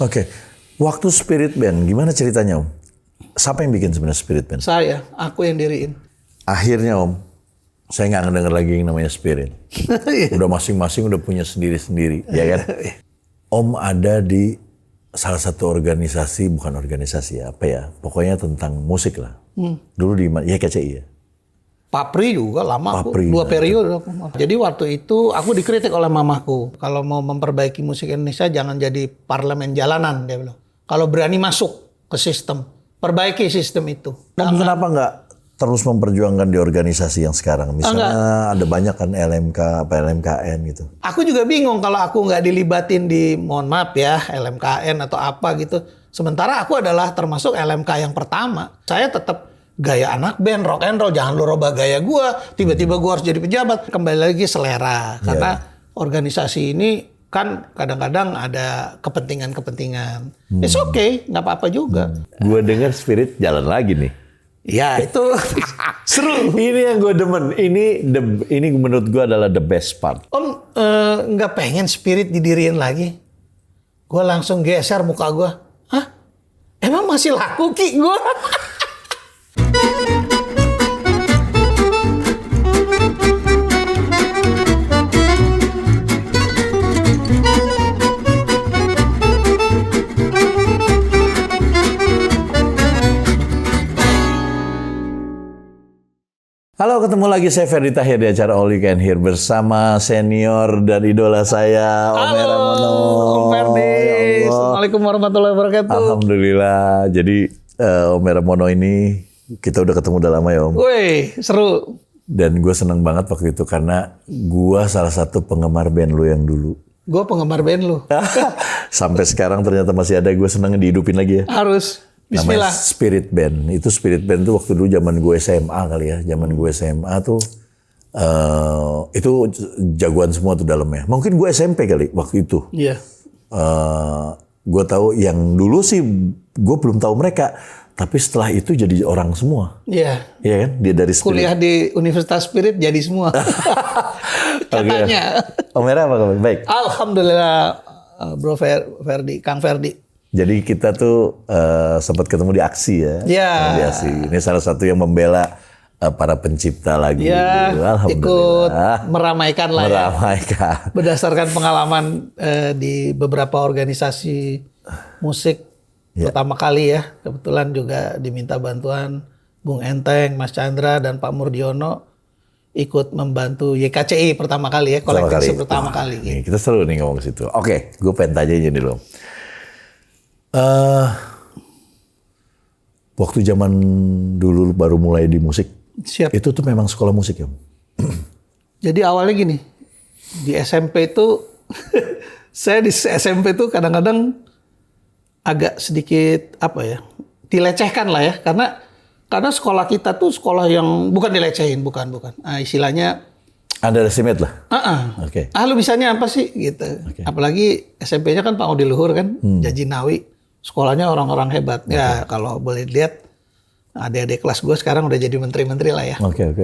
Oke, waktu Spirit Band, gimana ceritanya Om? Siapa yang bikin sebenarnya Spirit Band? Aku yang diriin. Akhirnya Om, saya nggak ngedenger lagi yang namanya Spirit. Udah masing-masing udah punya sendiri-sendiri, ya kan? Om ada di salah satu organisasi, bukan organisasi apa ya, pokoknya tentang musik lah. Dulu di YKCI ya? Papri juga lama Papri, aku, 2 periode. Jadi waktu itu aku dikritik oleh mamaku. Kalau mau memperbaiki musik Indonesia jangan jadi parlemen jalanan, dia bilang. Kalau berani masuk ke sistem, perbaiki sistem itu. Om kenapa nggak terus memperjuangkan di organisasi yang sekarang? Misalnya ada banyak kan LMK, apa LMKN gitu. Aku juga bingung kalau aku nggak dilibatin di, mohon maaf ya, LMKN atau apa gitu. Sementara aku adalah termasuk LMK yang pertama. Saya tetap gaya anak band, rock and roll, jangan lu rubah gaya gua. Tiba-tiba gua harus jadi pejabat. Kembali lagi selera. Karena organisasi ini kan kadang-kadang ada kepentingan-kepentingan. It's okay, nggak apa-apa juga. Gue dengar Spirit jalan lagi nih. Ya itu seru. Ini yang gue demen. Ini menurut gue adalah the best part. Om nggak pengen Spirit didiriin lagi? Gue langsung geser muka gue. Hah? Emang masih laku Ki gue? Halo, ketemu lagi saya Ferdi Tahir di acara All You Can Hear bersama senior dan idola saya, Om Eramono. Om Ferdi. Ya Allah. Assalamualaikum warahmatullahi wabarakatuh. Alhamdulillah. Jadi Om Eramono ini kita udah ketemu udah lama ya Om. Wih, seru. Dan gue seneng banget waktu itu karena gue salah satu penggemar band lu yang dulu. Gue penggemar band lu. Sampai sekarang ternyata masih ada, gue seneng dihidupin lagi ya. Harus. Namanya Bismillah. Spirit Band. Itu Spirit Band tuh waktu dulu zaman gue SMA kali ya. Zaman gue SMA tuh itu jagoan semua tuh dalamnya. Mungkin gue SMP kali waktu itu. Iya. Gue tahu yang dulu sih gue belum tahu mereka. Tapi setelah itu jadi orang semua. Iya. Iya kan? Dia dari Spirit. Kuliah di Universitas Spirit jadi semua. Katanya. Om Era apa kabar? Baik. Alhamdulillah Bro Ferdi, Kang Ferdi. Jadi kita tuh sempat ketemu di aksi ya. Iya. Di aksi. Ini salah satu yang membela para pencipta lagu. Ya, ikut meramaikan lah ya. Meramaikan. Berdasarkan pengalaman di beberapa organisasi musik pertama kali ya. Kebetulan juga diminta bantuan Bung Enteng, Mas Chandra, dan Pak Murdiono ikut membantu YKCI pertama kali ya. Kolektisi pertama kali. Nih, kita seru nih ngomong ke situ. Oke, gue pengen tanya aja nih loh. Waktu zaman dulu baru mulai di musik, Siap. itu tuh memang sekolah musik ya? Jadi awalnya gini, di SMP itu, saya di SMP itu kadang-kadang agak sedikit apa ya, dilecehkan lah ya, karena sekolah kita tuh sekolah yang bukan dilecehin, bukan. Istilahnya Underestimate lah. Oke. Lu bisanya apa sih gitu. Okay. Apalagi SMP-nya kan Pak Odi Luhur kan, Jajinawi. Sekolahnya orang-orang hebat. Okay. Ya kalau boleh lihat adik-adik kelas gue sekarang udah jadi menteri-menteri lah ya. Oke.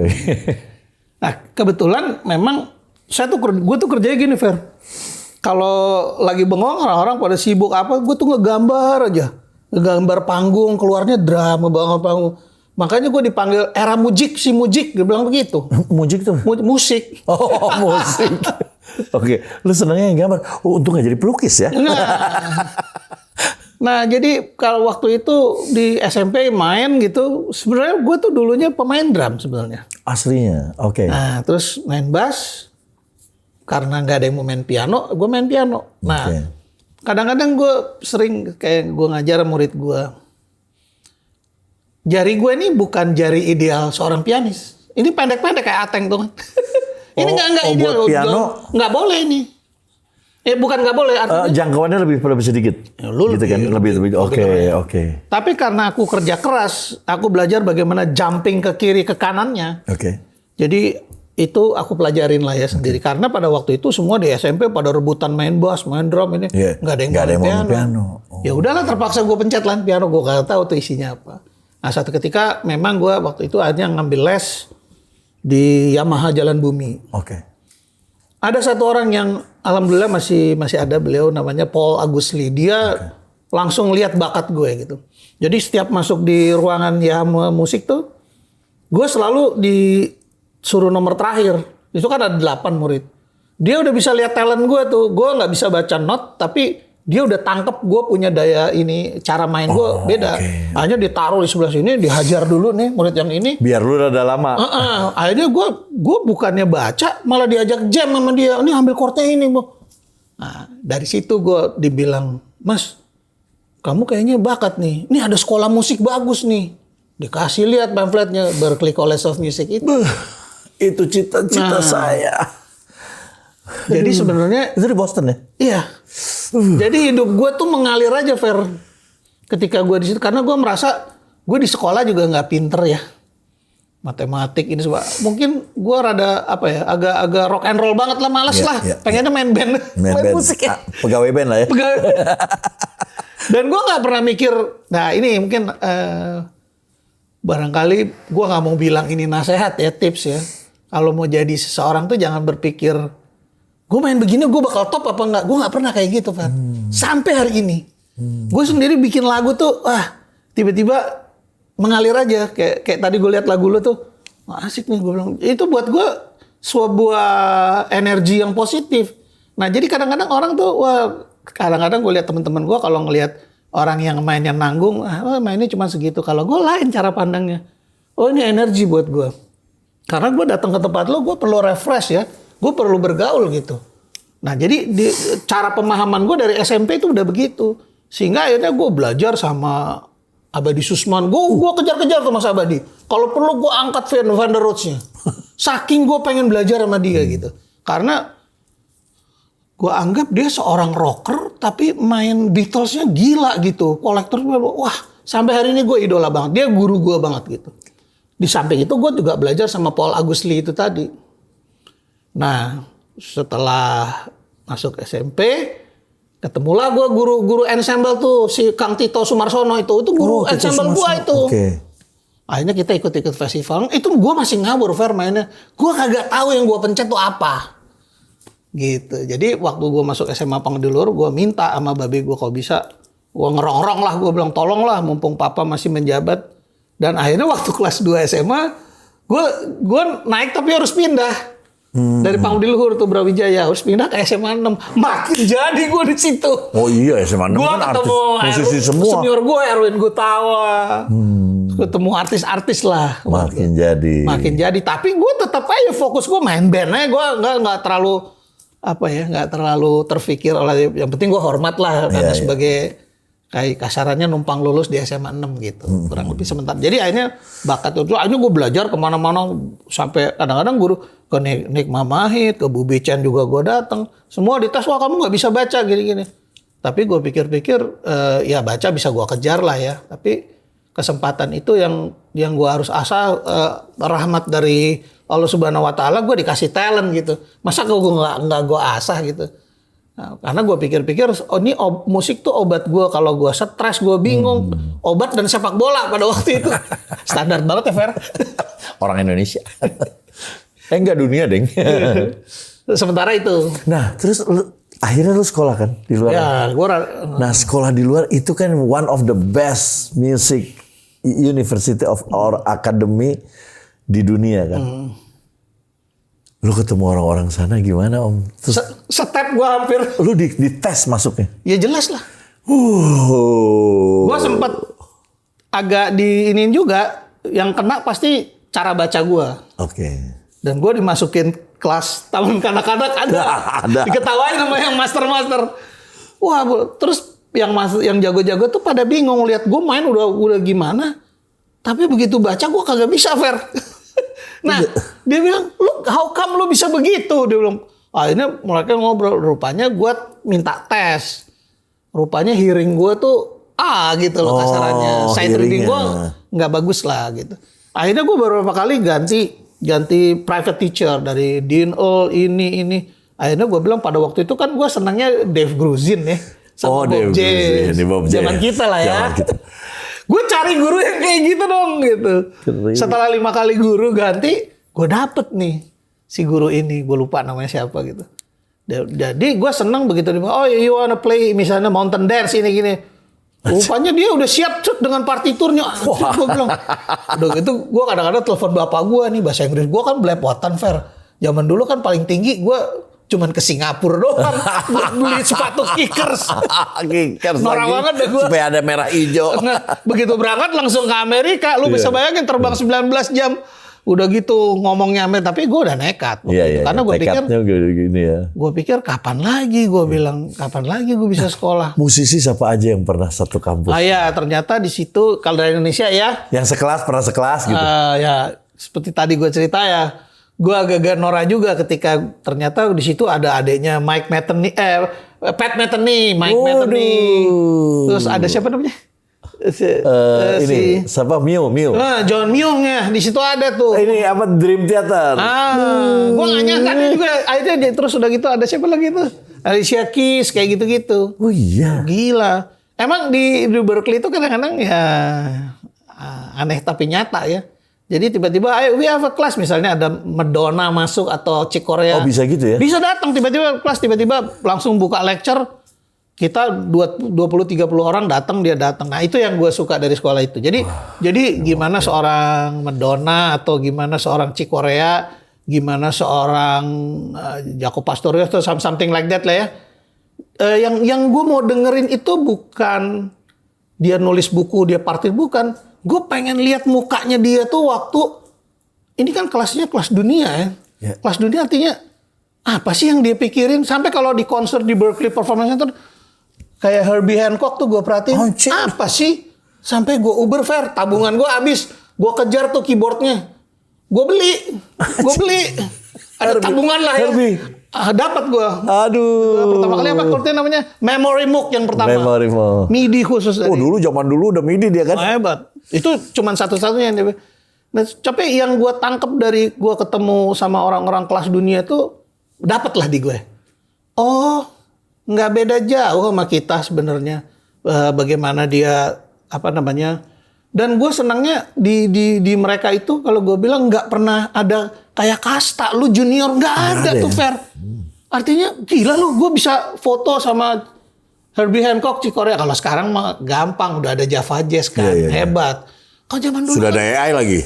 Nah kebetulan memang gue tuh kerjanya gini Fer. Kalau lagi bengong orang-orang pada sibuk apa, gue tuh ngegambar aja. Ngegambar panggung, keluarnya drama banget panggung. Makanya gue dipanggil era mujik, si mujik, dia bilang begitu. Mujik tuh? Musik. Oh, musik. Oke, lu senangnya yang gambar. Oh, untung gak jadi pelukis ya? Nah, jadi kalau waktu itu di SMP main gitu, sebenarnya gue tuh dulunya pemain drum sebenarnya. Aslinya, oke. Nah, terus main bass, karena nggak ada yang mau main piano, gue main piano. Nah, kadang-kadang gue sering kayak gue ngajar murid gue. Jari gue ini bukan jari ideal seorang pianis. Ini pendek-pendek kayak Ateng tuh kan. Ini nggak ideal. Buat piano nggak boleh ini. Bukan nggak boleh. Jangkauannya lebih sedikit. Gitu kan? Lebih. Oke. Tapi karena aku kerja keras, aku belajar bagaimana jumping ke kiri ke kanannya. Oke. Jadi itu aku pelajarin lah ya sendiri. Karena pada waktu itu semua di SMP pada rebutan main bass, main drum ini. Nggak ada yang main piano. Ya udahlah terpaksa gue pencet lah piano. Gue nggak tahu tuh isinya apa. Nah satu ketika memang gue waktu itu hanya ngambil les di Yamaha Jalan Bumi. Oke. Ada satu orang yang alhamdulillah masih ada, beliau namanya Paul Agusli. Dia langsung lihat bakat gue gitu. Jadi setiap masuk di ruangan ya musik tuh, gue selalu disuruh nomor terakhir. Itu kan ada 8 murid. Dia udah bisa lihat talent gue tuh. Gue nggak bisa baca not, tapi dia udah tangkep gue punya daya ini, cara main gue beda. Okay. Akhirnya ditaruh di sebelah sini, dihajar dulu nih murid yang ini. Biar lu rada lama. Akhirnya gue bukannya baca, malah diajak jam sama dia. Ini ambil chordnya ini, Bu. Nah, dari situ gue dibilang, Mas, kamu kayaknya bakat nih. Ini ada sekolah musik bagus nih. Dikasih lihat pamfletnya, Berklee College of Music itu. Itu cita-cita saya. Jadi sebenarnya itu di Boston ya? iya. Jadi hidup gue tuh mengalir aja, Fer. Ketika gue di situ, karena gue merasa gue di sekolah juga nggak pinter ya, matematik ini semua. Mungkin gue rada agak rock and roll banget lah, males lah. Pengennya main band, main musik ya. Pegawai band lah ya. Dan gue nggak pernah mikir. Nah ini mungkin barangkali gue nggak mau bilang ini nasihat ya, tips ya. Kalau mau jadi seseorang tuh jangan berpikir gue main begini gue bakal top apa enggak. Gue nggak pernah kayak gitu, Pak. Sampai hari ini. Gue sendiri bikin lagu tuh, tiba-tiba mengalir aja. Kayak tadi gue lihat lagu lu tuh, asik nih gue bilang. Itu buat gue sebuah energi yang positif. Nah jadi kadang-kadang orang tuh, kadang-kadang gue lihat teman-teman gue kalau ngelihat orang yang mainnya nanggung, mainnya cuma segitu. Kalau gue lain cara pandangnya. Oh ini energi buat gue. Karena gue datang ke tempat lo, gue perlu refresh ya. Gue perlu bergaul gitu. Nah jadi cara pemahaman gue dari SMP itu udah begitu. Sehingga akhirnya gue belajar sama Abadi Susman. Gue kejar-kejar tuh Mas Abadi. Kalau perlu gue angkat Van der Rohedsnya. Saking gue pengen belajar sama dia gitu. Karena gue anggap dia seorang rocker tapi main Beatlesnya gila gitu. Kolektor, wah sampai hari ini gue idola banget. Dia guru gue banget gitu. Di samping itu gue juga belajar sama Paul Agustli itu tadi. Nah setelah masuk SMP, ketemulah gue guru ensemble tuh si Kang Tito Sumarsono itu guru ensemble gue itu. Okay. Akhirnya kita ikut festival. Itu gue masih ngawur Fer mainnya. Gue kagak tahu yang gue pencet tuh apa. Gitu. Jadi waktu gue masuk SMA Pangdilur, gue minta sama babe gue kalau bisa, gue ngerongrong lah, gue bilang tolong lah, mumpung papa masih menjabat. Dan akhirnya waktu kelas 2 SMA, gue naik tapi harus pindah. Dari Pangdiluhur tuh Brawijaya harus pindah ke SMA 6. Makin jadi gue di situ. Oh iya SMA 6 gua kan artis musisi semua. Senior gue Erwin Gutawa. Ketemu artis-artis lah. Makin jadi. Tapi gue tetap aja fokus gue main band aja. Gue nggak terlalu nggak terlalu terfikir oleh. Yang penting gue hormat lah karena sebagai kayak kasarannya numpang lulus di SMA 6 gitu. Kurang lebih sebentar. Jadi akhirnya bakat itu. Akhirnya gue belajar kemana-mana. Sampai kadang-kadang guru ke Nick Mamahit, ke Bu Bican juga gue datang. Semua dites, wah kamu nggak bisa baca gini-gini. Tapi gue pikir-pikir, ya baca bisa gue kejar lah ya. Tapi kesempatan itu yang gue harus asah rahmat dari Allah Subhanahu Wa Taala. Gue dikasih talent gitu. Masa gue nggak gue asah gitu. Nah, karena gue pikir-pikir, ini musik tuh obat gue. Kalau gue stres, gue bingung. Obat dan sepak bola pada waktu itu. Standar banget ya, Fer. Orang Indonesia. Enggak dunia, Deng. Sementara itu. Nah, terus akhirnya lu sekolah kan di luar? Ya, Nah, sekolah di luar itu kan one of the best music university or academy di dunia kan. Lu ketemu orang-orang sana gimana Om? Terus, step gue hampir. Lu di tes masuknya? Ya jelas lah. Gue sempet agak diinin juga. Yang kena pasti cara baca gue. Oke. Dan gue dimasukin kelas taman kanak-kanak ada. Diketawain sama yang master-master. Wah, terus yang jago-jago tuh pada bingung lihat gue main udah gimana. Tapi begitu baca gue kagak bisa, Fer. Nah, dia bilang, how come lu bisa begitu? Dia bilang, akhirnya mereka ngobrol. Rupanya gue minta tes. Rupanya hearing gue tuh gitu loh kasarannya. Sight reading gue nggak bagus lah gitu. Akhirnya gue beberapa kali ganti private teacher dari Dean Earl ini. Akhirnya gue bilang pada waktu itu kan gue senangnya Dave Grusin ya. Sama Bob J. Zaman kita lah ya. Gue cari guru yang kayak gitu dong gitu. Setelah 5 kali guru ganti, gue dapet nih si guru ini. Gue lupa namanya siapa gitu. Jadi gue seneng begitu. Oh you wanna play misalnya mountain dance ini gini. Rupanya dia udah siap dengan partiturnya. Gue bilang, udah gitu gue kadang-kadang telepon bapak gue nih bahasa Inggris. Gue kan belepotan Fer. Zaman dulu kan paling tinggi gue cuman ke Singapura doang buat beli sepatu kickers. Kickers Norak lagi. banget deh gue. Supaya ada merah hijau. Nah, begitu berangkat langsung ke Amerika. Lu bisa bayangin terbang 19 jam. Udah gitu ngomongnya tapi gue udah nekat. Iya. Karena gue pikir Tekadnya gini ya. gue pikir kapan lagi gue bilang kapan lagi gue bisa sekolah. Musisi siapa aja yang pernah satu kampus? Ya ternyata di situ kalau dari Indonesia ya. Yang sekelas pernah sekelas gitu. Ya seperti tadi gue cerita ya. Gue agak-agak norak juga ketika ternyata di situ ada adiknya Pat Metheny, Mike Metheny. Terus ada siapa namanya? Ini siapa Mio. John Myung ya, di situ ada tuh. Ini apa Dream Theater? Gue nggak nyangka dia juga. Akhirnya terus udah gitu ada siapa lagi tuh? Alicia Keys kayak gitu-gitu. Oh iya. Gila. Emang di Berkeley itu kadang-kadang ya aneh tapi nyata ya. Jadi tiba-tiba, we have a class misalnya ada Madonna masuk atau Chick Corea. Oh bisa gitu ya? Bisa datang tiba-tiba kelas tiba-tiba langsung buka lecture. Kita 20-30 orang datang dia datang. Nah itu yang gue suka dari sekolah itu. Jadi gimana seorang Madonna atau gimana seorang Chick Corea, gimana seorang Jaco Pastorius atau something like that lah ya. Yang gue mau dengerin itu bukan dia nulis buku, dia partir bukan. Gue pengen lihat mukanya dia tuh waktu ini kan kelasnya kelas dunia ya. Yeah. Kelas dunia artinya apa sih yang dia pikirin? Sampai kalau di konser di Berkeley Performance Center kayak Herbie Hancock tuh gue perhatiin apa sih? Sampai gue Uber Fair, tabungan gue habis. Gue kejar tuh keyboardnya. Gue beli. Ada tabungan lah ya. Dapat gue. Aduh. Pertama kali apa kurtnya namanya? Memory Moog yang pertama. Memory Moog. MIDI khusus. Zaman dulu udah MIDI dia kan? Hebat. Itu cuman satu-satunya. Nah, tapi yang gue tangkep dari gue ketemu sama orang-orang kelas dunia itu dapat lah di gue. Oh, nggak beda jauh sama kita sebenarnya. Bagaimana dia Dan gue senangnya di mereka itu kalau gue bilang nggak pernah ada kayak kasta. Lu junior nggak ada tuh Fer. Artinya gila lu, gue bisa foto sama Herbie Hancock, Chick Corea. Kalau sekarang mah gampang, udah ada Java Jazz kan, hebat. Kalau zaman dulu sudah kan, ada AI lagi.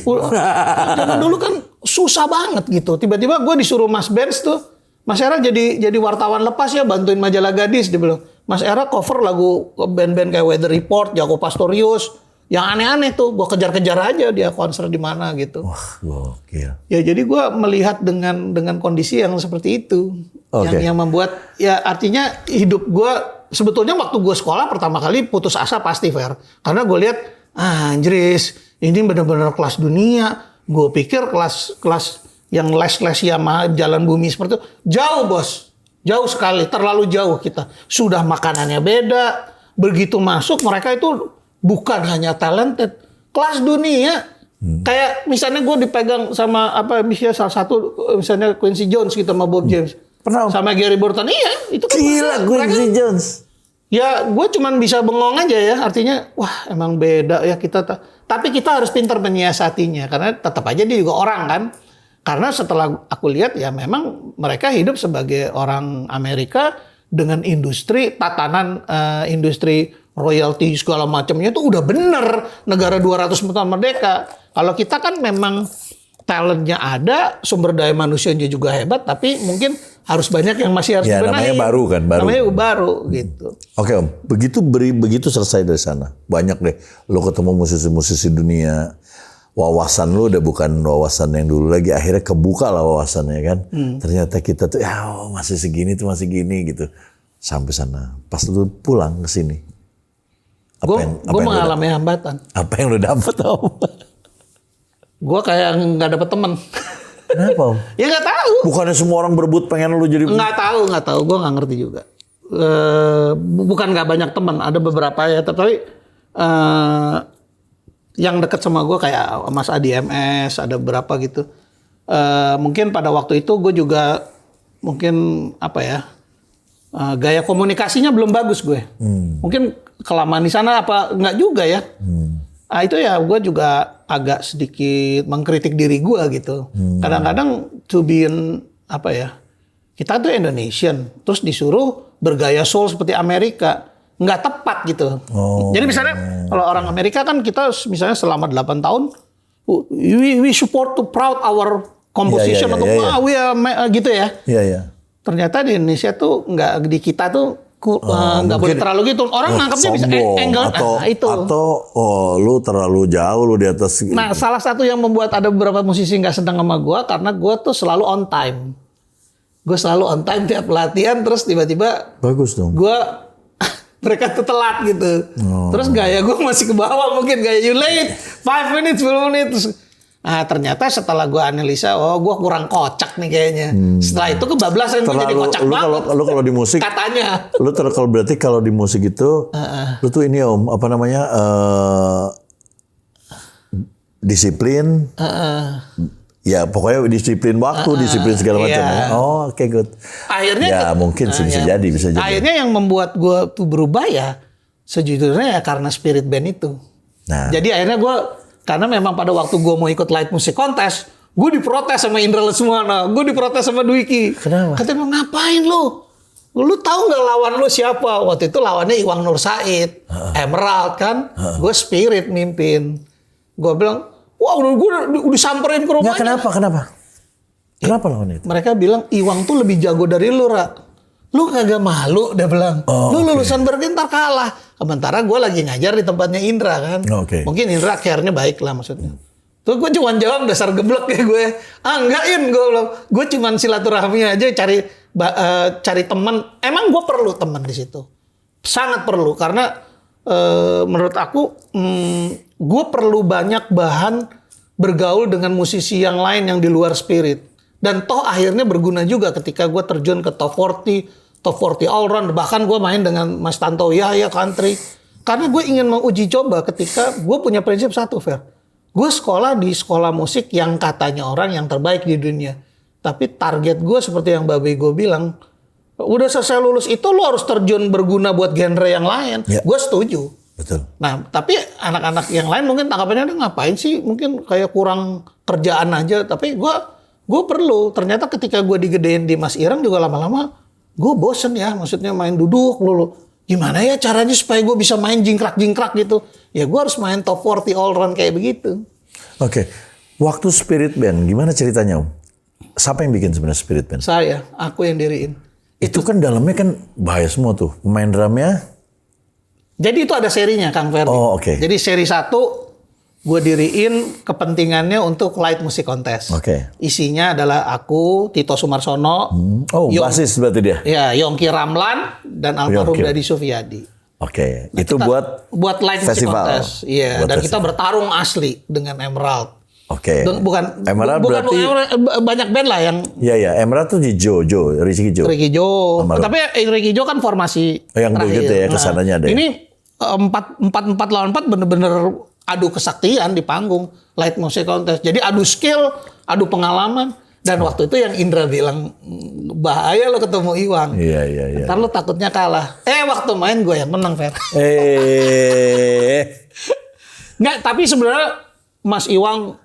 Zaman dulu kan susah banget gitu. Tiba-tiba gue disuruh Mas Benz tuh, Mas Era jadi wartawan lepas ya, bantuin majalah Gadis. Dia bilang, Mas Era cover lagu band-band kayak Weather Report, Jaco Pastorius, yang aneh-aneh tuh. Gue kejar-kejar aja dia konser di mana gitu. Wah, gokil. Ya jadi gue melihat dengan kondisi yang seperti itu. Yang membuat, ya artinya hidup gue, sebetulnya waktu gue sekolah pertama kali putus asa pasti Fer. Karena gue lihat, anjris, ini benar-benar kelas dunia. Gue pikir kelas yang les-les ya jalan bumi seperti itu. Jauh bos, jauh sekali, terlalu jauh kita. Sudah makanannya beda, begitu masuk mereka itu bukan hanya talented, kelas dunia. Kayak misalnya gue dipegang sama misalnya salah satu misalnya Quincy Jones gitu sama Bob James. Pernah sama Gary Burton. Iya, itu kan gila Quincy Jones. Ya, gue cuman bisa bengong aja ya. Artinya, wah emang beda ya kita. Tapi kita harus pintar menyiasatinya karena tetap aja dia juga orang kan. Karena setelah aku lihat ya memang mereka hidup sebagai orang Amerika dengan industri tatanan industri royalti segala macamnya itu udah bener negara 200 tahun merdeka. Kalau kita kan memang talentnya ada, sumber daya manusianya juga hebat, tapi mungkin harus banyak yang masih harus dibenahi. Namanya baru kan, Namanya baru gitu. Oke Om, begitu selesai dari sana, banyak deh lo ketemu musisi-musisi dunia. Wawasan lu udah bukan wawasan yang dulu lagi, akhirnya kebuka lah wawasannya kan. Ternyata kita tuh masih segini tuh masih gini gitu. Sampai sana, pas lu pulang ke sini. Gue mengalami hambatan. Apa yang lu dapet Om? Gue kayak nggak dapet temen. Kenapa Om? Ya nggak tahu. Bukannya semua orang berebut pengen lu jadi? Nggak tahu. Gue nggak ngerti juga. Bukan nggak banyak teman, ada beberapa ya. Tapi yang deket sama gue kayak Mas Adi MS, ada beberapa gitu. Mungkin pada waktu itu gue juga mungkin gaya komunikasinya belum bagus gue. Mungkin kelamaan di sana apa nggak juga ya. Itu ya gue juga agak sedikit mengkritik diri gue gitu. Kadang-kadang kita tuh Indonesian, terus disuruh bergaya soul seperti Amerika. nggak tepat gitu. Jadi misalnya kalau orang Amerika kan kita misalnya selama 8 tahun we support to proud our composition atau we are gitu ya. Iya. Ternyata di Indonesia tuh nggak, di kita tuh nggak boleh terlalu gitu. Orang nangkapnya bisa angle itu. Atau lu terlalu jauh lu di atas. Nah, salah satu yang membuat ada beberapa musisi nggak senang sama gue karena gue tuh selalu on time. Gue selalu on time tiap latihan, terus tiba-tiba bagus dong. gue mereka tuh telat gitu. Terus gaya gue masih ke bawah, mungkin gaya you late 5 minutes 10 menit. Terus, nah ternyata setelah gue analisa, gue kurang kocak nih kayaknya. Setelah itu kebablasan gue jadi kocak banget. Lu kalau di musik katanya. Kalau berarti kalau di musik itu lu tuh ini apa namanya disiplin. Ya pokoknya disiplin waktu, disiplin segala macam. Iya. Oh, oke, good. Akhirnya ya mungkin sih bisa jadi. Akhirnya yang membuat gue tuh berubah ya sejujurnya ya karena spirit band itu. Nah. Jadi akhirnya gue, karena memang pada waktu gue mau ikut light music contest, gue diprotes sama Indra Lesmana, gue diprotes sama Dwiki. Kenapa? Katanya ngapain lu? Lu tahu nggak lawan lu siapa? Waktu itu lawannya Iwang Nur Said, Emerald kan. Gue spirit mimpin. Gue bilang, wah gue udah samperin ke rumahnya. Kenapa lawan itu? Mereka bilang Iwang tuh lebih jago dari lu, Ra. Lu kagak malu, dia bilang. Lu lulusan bergentar kalah. Sementara gue lagi ngajar di tempatnya Indra kan. Mungkin Indra care-nya baik lah maksudnya. Tuh gue cuma jawab dasar geblek ya gue. Enggak gue bilang. Gue cuma silaturahmi aja cari teman. Emang gue perlu teman di situ. Sangat perlu karena menurut aku gue perlu banyak bahan bergaul dengan musisi yang lain yang di luar spirit. Dan toh akhirnya berguna juga ketika gue terjun ke top 40 all round. Bahkan gue main dengan Mas Tanto Yahya country. Karena gue ingin menguji coba ketika gue punya prinsip satu, Fer. Gue sekolah di sekolah musik yang katanya orang yang terbaik di dunia. Tapi target gue seperti yang Mbak Bego bilang, udah selesai lulus itu lo harus terjun berguna buat genre yang lain. Ya. Gue setuju. Betul. Nah, tapi anak-anak yang lain mungkin tanggapannya ngapain sih? Mungkin kayak kurang kerjaan aja. Tapi gue perlu. Ternyata ketika gue digedein di Mas Irang juga lama-lama gue bosen ya. Maksudnya main duduk lulu. Gimana ya caranya supaya gue bisa main jingkrak-jingkrak gitu? Ya gue harus main top 40 all round kayak begitu. Oke. Waktu Spirit Band, gimana ceritanya Om? Siapa yang bikin sebenarnya Spirit Band? Saya, aku yang diriin. Itu kan dalamnya kan bahaya semua tuh. Pemain drumnya. Jadi itu ada serinya Kang Ferdi. Oh, oke. Jadi seri 1 gue diriin kepentingannya untuk light music contest. Oke. Isinya adalah aku, Tito Sumarsono. Basis berarti dia? Ya, Yongki Ramlan dan almarhum Dadi Sufyadi. Oke. Nah, itu buat light music contest. Iya, dan kita bertarung asli dengan Emerald. Oke. Bukan berarti banyak band lah yang. Iya. Emerald tuh Ricky Jo. Tapi Ricky Jo kan formasi yang begitu ya kesananya ada. Ini 4 lawan 4 bener-bener adu kesaktian di panggung light music contest. Jadi adu skill, adu pengalaman. Dan waktu itu yang Indra bilang bahaya lo ketemu Iwang. Iya. Ntar lo takutnya kalah. Waktu main gue yang menang, Fer. Nggak, tapi sebenarnya Mas Iwang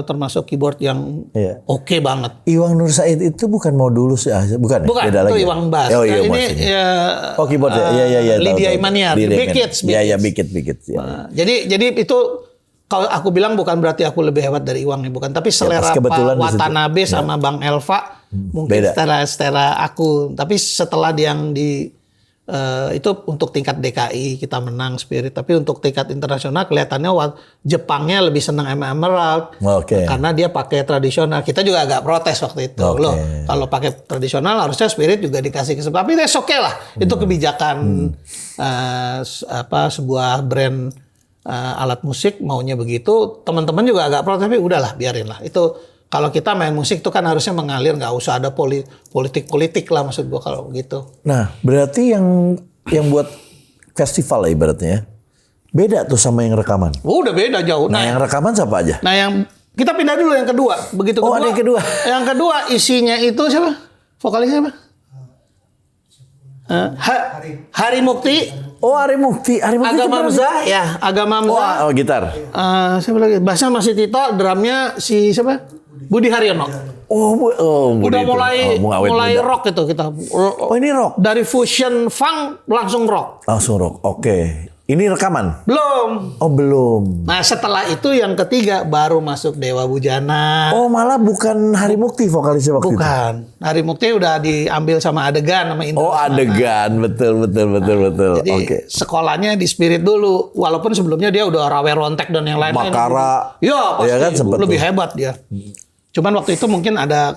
termasuk keyboard yang oke banget. Iwang Nur Said itu bukan Modulus ya? Bukan beda itu lagi. Iwang Bass. Oh iya, ini keyboard ya. Lydia Imaniar. Big Kids. Iya, Big Kids. Ya. Jadi itu kalau aku bilang bukan berarti aku lebih hebat dari Iwang nih, bukan. Tapi selera Pak Watanabe sama Bang Elva mungkin setelah aku. Tapi setelah yang itu untuk tingkat DKI kita menang Spirit, tapi untuk tingkat internasional kelihatannya Jepangnya lebih senang Emerald karena dia pakai tradisional. Kita juga agak protes waktu itu loh, kalau pakai tradisional harusnya Spirit juga dikasih kesempatan. Tapi that's okay lah, itu kebijakan sebuah brand alat musik maunya begitu. Teman-teman juga agak protes, tapi udahlah biarin lah itu. Kalau kita main musik tuh kan harusnya mengalir, nggak usah ada politik lah maksud gua kalau begitu. Nah, berarti yang buat festival lah ibaratnya beda tuh sama yang rekaman. Udah beda jauh. Nah, yang rekaman siapa aja? Nah, yang kita pindah dulu yang kedua. Begitu kedua. Ada yang kedua. Yang kedua isinya itu siapa? Vokalisnya siapa? Hari Mukti. Hari Mukti. Agama Hamzah ya, Agama Hamzah. Gitar. Siapa lagi? Bassnya masih Tito, drumnya si siapa? Budi Haryono. Udah mulai rock itu kita. Oh ini rock? Dari fusion funk langsung rock. Langsung rock, oke. Ini rekaman? Belum. Oh belum. Nah setelah itu yang ketiga baru masuk Dewa Bujana. Oh malah bukan Hari Mukti vokalisnya waktu itu? Bukan. Hari Mukti udah diambil sama Adegan sama Indra. Oh Adegan, betul. Jadi sekolahnya di Spirit dulu. Walaupun sebelumnya dia udah Rawe Rontek dan yang lain-lain. Makara. Ya pasti. Ya kan, lebih hebat dia. Cuman waktu itu mungkin ada,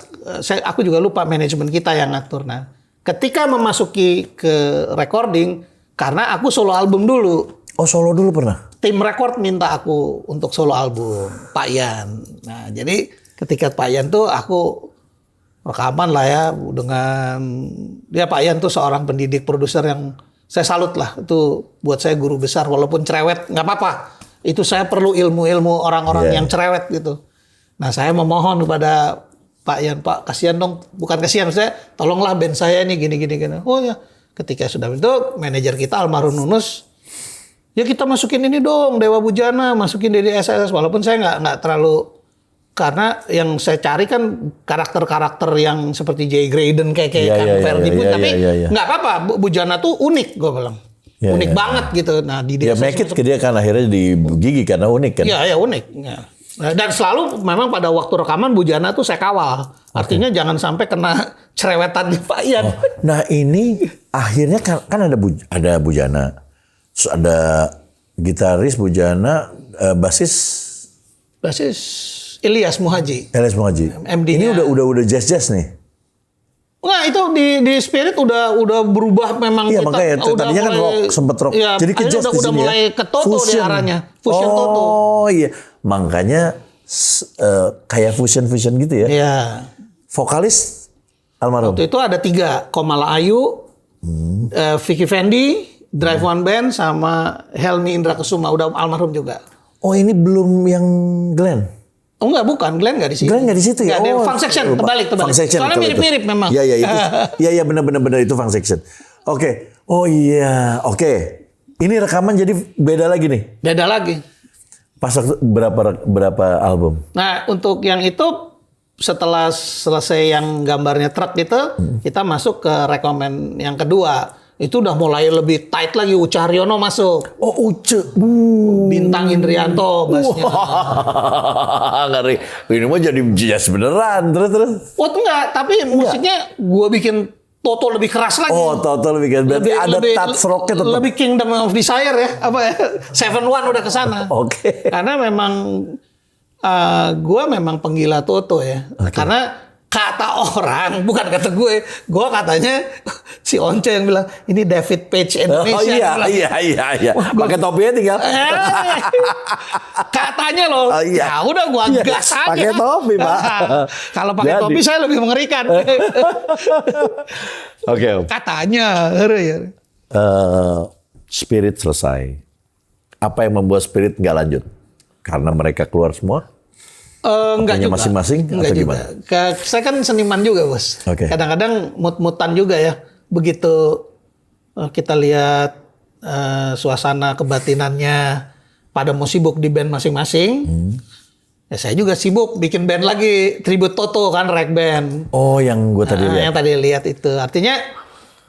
aku juga lupa manajemen kita yang ngatur. Nah, ketika memasuki ke recording, karena aku solo album dulu. Oh solo dulu pernah? Tim record minta aku untuk solo album, Pak Yan. Nah, jadi ketika Pak Yan tuh aku rekaman lah ya dengan dia. Pak Yan tuh seorang pendidik produser yang saya salut lah. Itu buat saya guru besar walaupun cerewet nggak apa-apa. Itu saya perlu ilmu-ilmu orang-orang yang cerewet gitu. Nah, saya memohon kepada Pak Yan, Pak kasihan dong, bukan kasihan saya, tolonglah band saya ini gini. Oh ya, ketika sudah itu manajer kita almarhum Nunus, ya kita masukin ini dong Dewa Bujana, masukin DDSS walaupun saya nggak terlalu, karena yang saya cari kan karakter-karakter yang seperti Jay Graydon kayak Ferdi pun, tapi nggak apa-apa, Bujana tuh unik gue bilang. Unik banget gitu. Nah, di ya make it ke dia kan akhirnya di Gigi karena unik kan. Iya unik. Ya. Dan selalu memang pada waktu rekaman Bujana tuh saya kawal. Artinya jangan sampai kena cerewetan Pak Yan. Oh, nah ini akhirnya kan ada Bujana, terus ada gitaris Bujana, basis Ilyas Muhaji. MD-nya. Ini udah jazz nih. Nah itu di Spirit udah berubah memang. Iya makanya tadinya kan rock, sempet rock. Ya, jadi ke jazz di sini udah mulai ke Toto di arahnya. Fusion Toto. Oh iya, makanya kayak fusion gitu ya. Iya. Vokalis almarhum. Waktu itu ada 3, Komala Ayu, Vicky Fendi, Drive One Band, sama Helmi Indra Kesuma, udah almarhum juga. Oh ini belum yang Glenn? Oh enggak, bukan. Glenn enggak di situ. Glenn enggak di situ ya? Oh, Funk Section, terbalik. Funk Section, soalnya mirip-mirip memang. Iya, itu. Iya, benar itu Funk Section. Oke. Oh iya, oke. Ini rekaman jadi beda lagi nih? Beda lagi. Pas waktu berapa album? Nah, untuk yang itu setelah selesai yang gambarnya truk itu, kita masuk ke rekomen yang kedua. Itu udah mulai lebih tight lagi. Uce Haryono masuk. Oh Uce. Bintang Indrianto bassnya. Ngeri. Ini mah jadi jazz beneran. Terus. Oh enggak, tapi musiknya gue bikin Toto lebih keras lagi. Oh Toto lebih keras. Berarti ada touch rocknya tetap. Lebih Kingdom of Desire ya. Apa ya. 7-1 udah kesana. Oke. Karena memang gue memang penggila Toto ya. Karena kata orang, bukan kata gue katanya si Once yang bilang ini David Page Indonesia. Oh iya. Pakai topinya tinggal. Katanya loh. Oh, iya. Ya udah gue gas aja. Pakai topi, Pak. Kalau pakai topi saya lebih mengerikan. Oke. Katanya. Spirit selesai. Apa yang membuat Spirit nggak lanjut? Karena mereka keluar semua? Enggak juga. Masing-masing atau gimana? Saya kan seniman juga, Bos. Okay. Kadang-kadang mut-mutan juga ya. Begitu kita lihat suasana kebatinannya pada mau sibuk di band masing-masing. Ya saya juga sibuk bikin band lagi, tribute Toto kan, rag band. Oh, yang gue tadi lihat. Yang tadi lihat itu. Artinya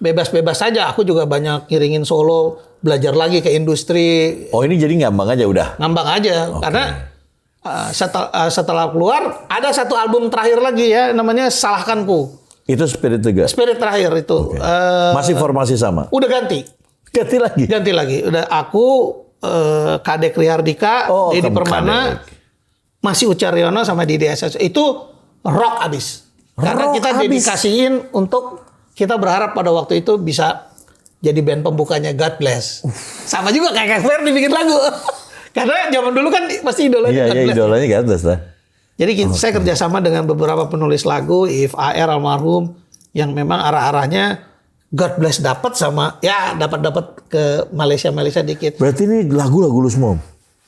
bebas-bebas saja. Aku juga banyak ngiringin solo, belajar lagi ke industri. Oh, ini jadi ngambang aja udah? Ngambang aja. Okay. Karena setelah keluar ada satu album terakhir lagi ya, namanya Salahkanku. Itu Spirit juga? Spirit terakhir itu. Okay. Masih formasi sama? Udah ganti. Ganti lagi. Udah aku, Kadek Rihardika, Deddy Permana, masih Uce Haryono sama Didi SS. Itu rock abis. Karena kita dedikasiin untuk, kita berharap pada waktu itu bisa jadi band pembukanya God Bless. Sama juga kayak Ferdi bikin lagu. Karena zaman dulu kan pasti idolanya God Bless. Iya, idolanya God Bless lah. Jadi saya kerjasama dengan beberapa penulis lagu, If AR almarhum, yang memang arah-arahnya God Bless dapat sama, ya dapat ke Malaysia dikit. Berarti ini lagu-lagu lu semua?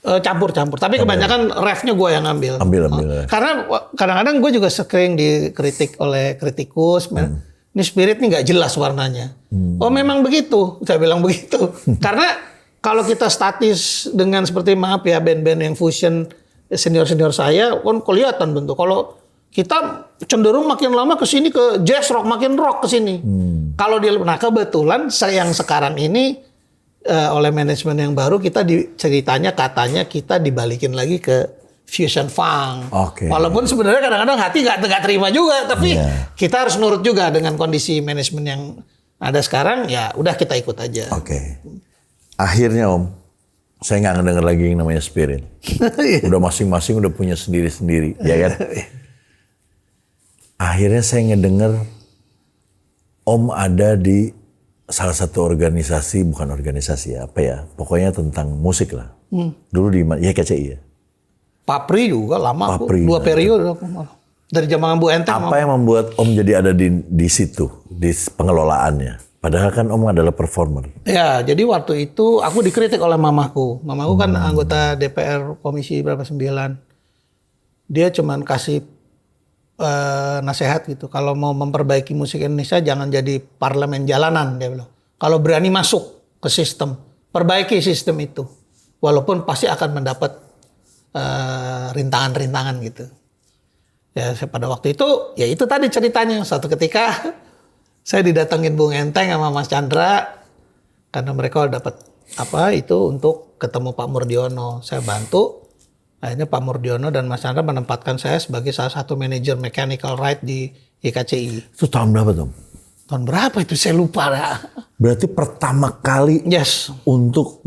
Campur-campur. Tapi kebanyakan refnya gue yang ambil. Ambil. Karena kadang-kadang gue juga sering dikritik oleh kritikus. Ini Spirit nih nggak jelas warnanya. Oh memang begitu. Saya bilang begitu. Karena kalau kita statis dengan seperti band-band yang fusion senior saya, kan kelihatan bentuk. Kalau kita cenderung makin lama ke sini ke jazz rock, makin rock ke sini. Kalau nah kebetulan yang sekarang ini oleh manajemen yang baru kita ceritanya katanya kita dibalikin lagi ke fusion funk. Oke. Walaupun sebenarnya kadang-kadang hati nggak terima juga, tapi kita harus nurut juga dengan kondisi manajemen yang ada sekarang. Ya udah kita ikut aja. Oke. Akhirnya Om, saya nggak ngedenger lagi yang namanya Spirit. Udah masing-masing udah punya sendiri-sendiri, ya kan? Akhirnya saya ngedenger Om ada di salah satu organisasi, bukan organisasi apa ya, pokoknya tentang musik lah. Dulu di YKCI ya. Papri juga lama Papri, aku, 2 periode aku malah. Dari zaman Bu Enteng. Apa yang membuat Om jadi ada di situ, di pengelolaannya? Padahal kan Om adalah performer. Ya, jadi waktu itu aku dikritik oleh mamaku. Mamaku kan anggota DPR Komisi berapa 9. Dia cuman kasih nasihat gitu. Kalau mau memperbaiki musik Indonesia jangan jadi parlemen jalanan, dia bilang. Kalau berani masuk ke sistem, perbaiki sistem itu. Walaupun pasti akan mendapat rintangan-rintangan gitu. Ya pada waktu itu, ya itu tadi ceritanya. Suatu ketika saya didatengin Bung Enteng sama Mas Chandra karena mereka dapat itu untuk ketemu Pak Murdiono. Saya bantu. Akhirnya Pak Murdiono dan Mas Chandra menempatkan saya sebagai salah satu manajer mechanical right di YKCI. Itu tahun berapa Tom? Tahun berapa itu saya lupa ya. Berarti pertama kali untuk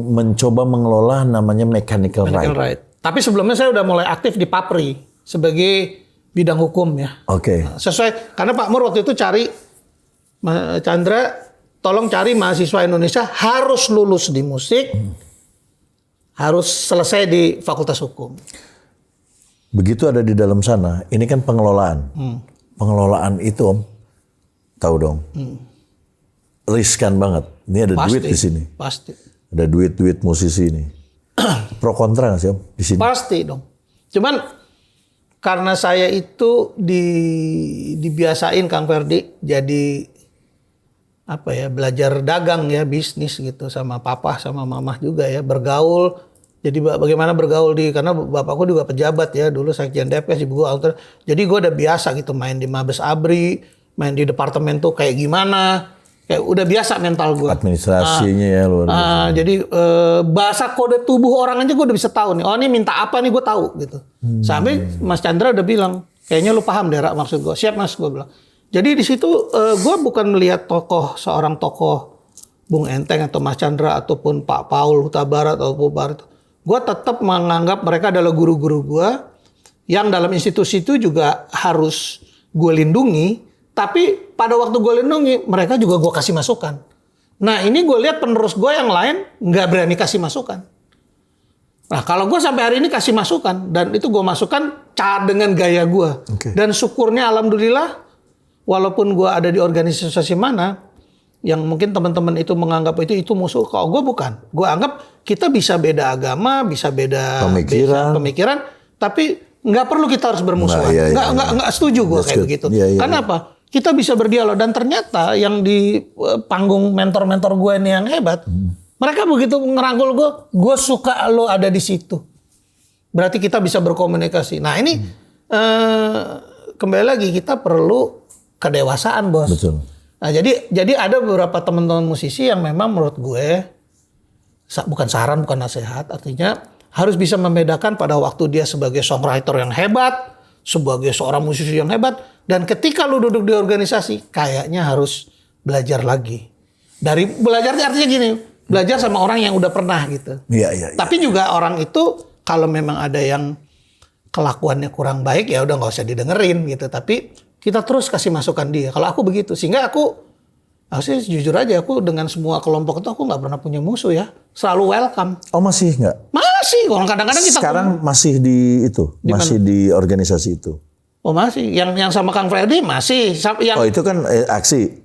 mencoba mengelola namanya mechanical right. Tapi sebelumnya saya udah mulai aktif di Papri sebagai bidang hukum ya. Oke. Sesuai karena Pak Mur waktu itu cari Chandra, tolong cari mahasiswa Indonesia harus lulus di musik, harus selesai di Fakultas Hukum. Begitu ada di dalam sana, ini kan pengelolaan. Pengelolaan itu Om, tahu dong, riskan banget. Ini ada duit di sini. Pasti. Ada duit musisi ini. Pro kontra nggak sih Om di sini? Pasti dong. Cuman karena saya itu dibiasain Kang Ferdi jadi belajar dagang ya, bisnis gitu sama papa sama mamah juga ya, bergaul. Jadi bagaimana bergaul karena bapakku juga pejabat ya, dulu sekjen DPS, ibu gue. Jadi gue udah biasa gitu main di Mabes Abri, main di departemen tuh kayak gimana. Kayak udah biasa mental gue. Administrasinya ya luar biasa. Jadi bahasa kode tubuh orang aja gue udah bisa tahu nih. Oh ini minta apa nih gue tahu gitu. Sampai Mas Chandra udah bilang, kayaknya lu paham deh maksud gue. Siap Mas, gue bilang. Jadi di situ gue bukan melihat seorang tokoh Bung Enteng atau Mas Chandra ataupun Pak Paul Huta Barat atau Bubar itu. Gue tetap menganggap mereka adalah guru-guru gue yang dalam institusi itu juga harus gue lindungi. Tapi pada waktu gue lindungi, mereka juga gue kasih masukan. Nah ini gue lihat penerus gue yang lain nggak berani kasih masukan. Nah kalau gue sampai hari ini kasih masukan, dan itu gue masukkan dengan gaya gue. Dan syukurnya alhamdulillah, walaupun gue ada di organisasi mana, yang mungkin teman-teman itu menganggap itu musuh, kalau gue bukan. Gue anggap kita bisa beda agama, bisa beda pemikiran, tapi nggak perlu kita harus bermusuhan. Nggak setuju gue kayak begitu. Karena apa? Kita bisa berdialog, dan ternyata yang di panggung mentor-mentor gue ini yang hebat, mereka begitu ngerangkul gue suka lo ada di situ. Berarti kita bisa berkomunikasi. Nah ini kembali lagi kita perlu kedewasaan bos. Betul. Nah jadi ada beberapa teman-teman musisi yang memang menurut gue bukan saran, bukan nasihat, artinya harus bisa membedakan pada waktu dia sebagai songwriter yang hebat, sebagai seorang musisi yang hebat, dan ketika lu duduk di organisasi, kayaknya harus belajar lagi. Dari belajarnya artinya gini, belajar sama orang yang udah pernah gitu. Iya. Tapi juga orang itu kalau memang ada yang kelakuannya kurang baik, ya udah nggak usah didengerin gitu. Tapi kita terus kasih masukan dia. Kalau aku begitu, sehingga aku sih jujur aja, aku dengan semua kelompok itu aku nggak pernah punya musuh ya, selalu welcome. Oh masih nggak? Masih, kadang-kadang kita sekarang masih di itu, masih di organisasi itu. Oh masih, yang sama Kang Freddy masih. Yang... Oh itu kan aksi.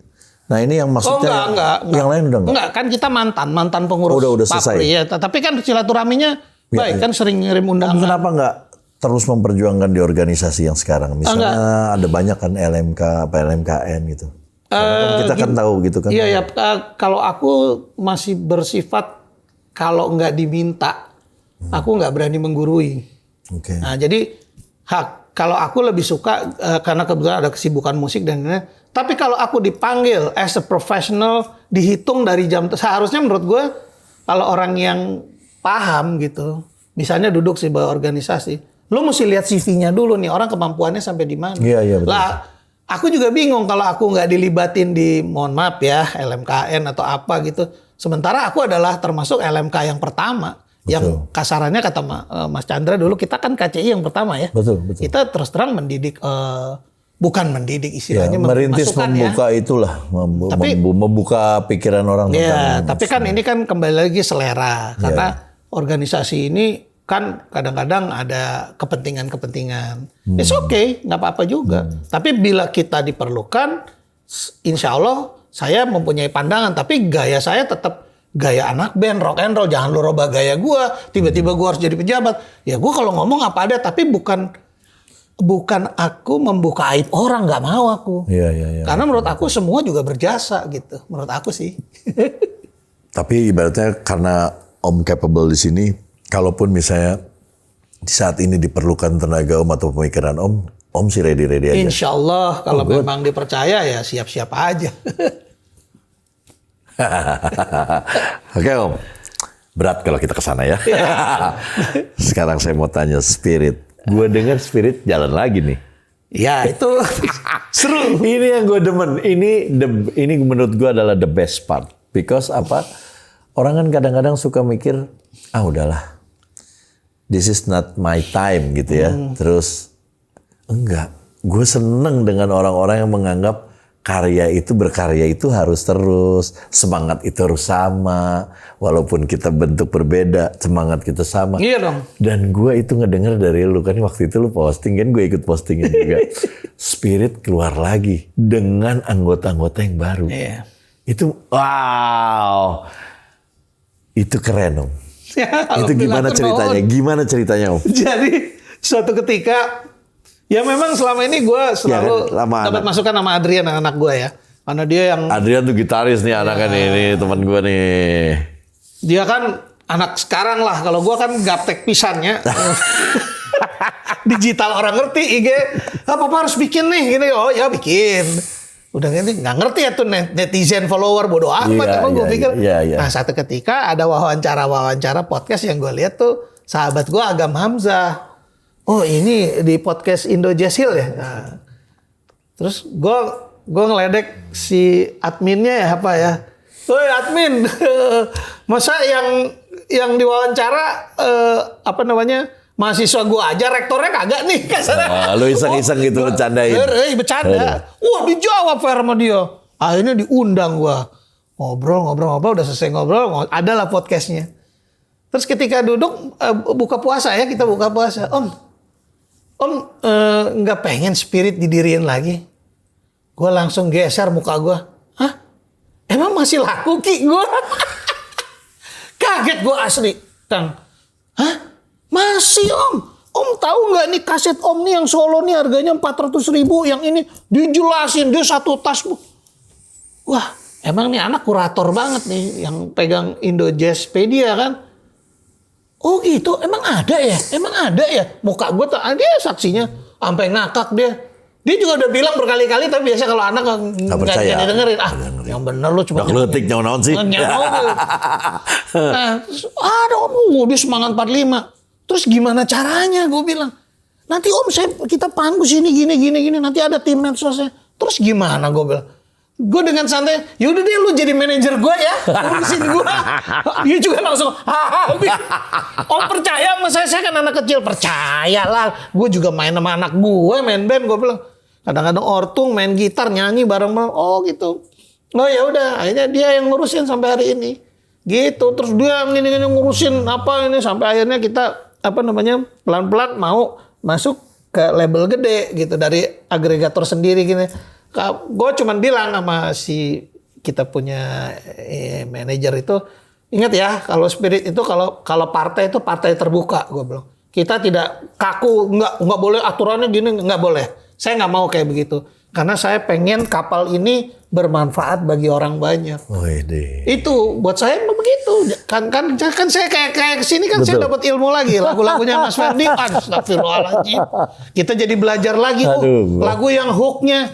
Nah ini yang maksudnya enggak. Yang lain udah enggak? Enggak, kan kita mantan pengurus. Udah selesai. Ya, tapi kan silaturahminya baik kan, sering ngirim undangan. Kenapa enggak terus memperjuangkan di organisasi yang sekarang? Misalnya ada banyak kan LMK, LMKN gitu. Kan kita kan tahu gitu kan. Iya, kalau aku masih bersifat kalau nggak diminta, aku nggak berani menggurui. Oke. Nah, jadi kalau aku lebih suka karena kebetulan ada kesibukan musik dan lain-lain. Tapi kalau aku dipanggil as a professional, dihitung dari jam, seharusnya menurut gue kalau orang yang paham gitu, misalnya duduk di sebuah organisasi, lu mesti lihat CV-nya dulu nih, orang kemampuannya sampai di mana. Iya, betul. Lah, aku juga bingung kalau aku nggak dilibatin di, mohon maaf ya, LMKN atau apa gitu. Sementara aku adalah termasuk LMK yang pertama. Betul. Yang kasarannya kata Mas Chandra dulu, kita kan KCI yang pertama ya. Betul. Kita terus terang mendidik, bukan mendidik istilahnya, merintis memasukkan membuka ya. itulah, Tapi- membuka pikiran orang Ya, tentang. tapi kan ini kan kembali lagi selera. Karena organisasi ini kan kadang-kadang ada kepentingan-kepentingan. It's okay, nggak apa-apa juga. Tapi bila kita diperlukan, insya Allah saya mempunyai pandangan. Tapi gaya saya tetap gaya anak band, rock and roll. Jangan lu rubah gaya gua. Tiba-tiba gua harus jadi pejabat. Ya gua kalau ngomong apa ada, tapi bukan aku membuka aib orang, nggak mau aku. Iya. Karena menurut aku semua juga berjasa gitu. Menurut aku sih. Tapi ibaratnya karena Om capable di sini, kalaupun misalnya di saat ini diperlukan tenaga Om atau pemikiran Om sih ready-ready aja. Insya Allah kalau memang dipercaya ya siap-siap aja. Oke Om, berat kalau kita ke sana ya. Sekarang saya mau tanya Spirit. Gue dengar Spirit jalan lagi nih. Ya itu seru. Ini yang gue demen. Ini menurut gue adalah the best part. Because apa? Orang kan kadang-kadang suka mikir, udahlah, this is not my time gitu ya. Terus enggak, gue seneng dengan orang-orang yang menganggap berkarya itu harus terus, semangat itu harus sama, walaupun kita bentuk berbeda, semangat kita sama. Iya dong. Dan gue itu ngedenger dari lu, kan waktu itu lu posting, kan gue ikut postingin juga. Spirit keluar lagi dengan anggota-anggota yang baru. Iya. Itu wow, itu keren Om. Ya, Itu gimana ceritanya? Gimana ceritanya Om? Jadi suatu ketika, ya memang selama ini gue selalu dapat masukan sama Adrian, anak gue ya. Karena dia yang... Adrian tuh gitaris nih anaknya ini teman gue nih. Dia kan anak sekarang lah. Kalau gue kan gaptek pisannya. Digital orang ngerti IG. Papa harus bikin nih gini. Oh ya bikin. Udah ini nggak ngerti ya tuh netizen follower bodoh amat. Emang gue pikir. Iya. Nah satu ketika ada wawancara podcast yang gue lihat tuh sahabat gue Agam Hamzah. Oh ini di podcast Indo Jazz Hill ya. Nah, terus gue ngeledek si adminnya ya apa ya. Woi admin, masa yang diwawancara mahasiswa gue aja, rektornya kagak nih. Lu iseng-iseng gitu bercandain. Bercanda. Wah dijawab fair sama dia. Akhirnya diundang gue. Ngobrol, udah selesai ngobrol, adalah podcastnya. Terus ketika duduk, buka puasa ya, kita buka puasa. Om nggak pengen Spirit didiriin lagi? Gue langsung geser muka gue. Hah? Emang masih laku Ki? Gue kaget gue asli. Kang, hah? Masih Om? Om tahu nggak nih kaset Om nih yang solo nih harganya 400.000, yang ini dijelasin dia satu tas. Wah, emang nih anak kurator banget nih yang pegang Indo Jazzpedia kan? Oh gitu, emang ada ya? Muka gue tuh, dia saksinya sampai ngakak dia. Dia juga udah bilang berkali-kali, tapi biasa kalau anak nggak dengerin. Yang bener lu cuma. Udah kletik nyawa-naon sih. Ada Om, dia semangat 45. Terus gimana caranya? Gue bilang, nanti Om kita panggung sini gini. Nanti ada tim medsosnya. Terus gimana? Gue bilang. Gue dengan santai, yaudah deh lu jadi manajer gue ya, urusin gue. Dia juga langsung, Om percaya sama saya kan anak kecil. Percayalah, gue juga main sama anak gue, main band. Gue bilang, kadang-kadang ortung, main gitar, nyanyi bareng-bareng. Oh gitu. Oh ya udah, akhirnya dia yang ngurusin sampai hari ini. Gitu, terus dia gini ngurusin apa ini sampai akhirnya kita pelan-pelan mau masuk ke label gede gitu dari agregator sendiri gini. Gue cuman bilang sama si kita punya manajer itu, ingat ya kalau Spirit itu kalau partai itu partai terbuka, gue bilang. Kita tidak kaku, nggak boleh aturannya gini, nggak boleh. Saya nggak mau kayak begitu. Karena saya pengen kapal ini bermanfaat bagi orang banyak. Oh, itu buat saya begitu. begitu. Kan saya kayak kesini kan Betul. saya dapat ilmu lagi. Lagu-lagunya Mas Ferdi, astagfirullahaladzim. Kita jadi belajar lagi. Aduh. Lagu yang hooknya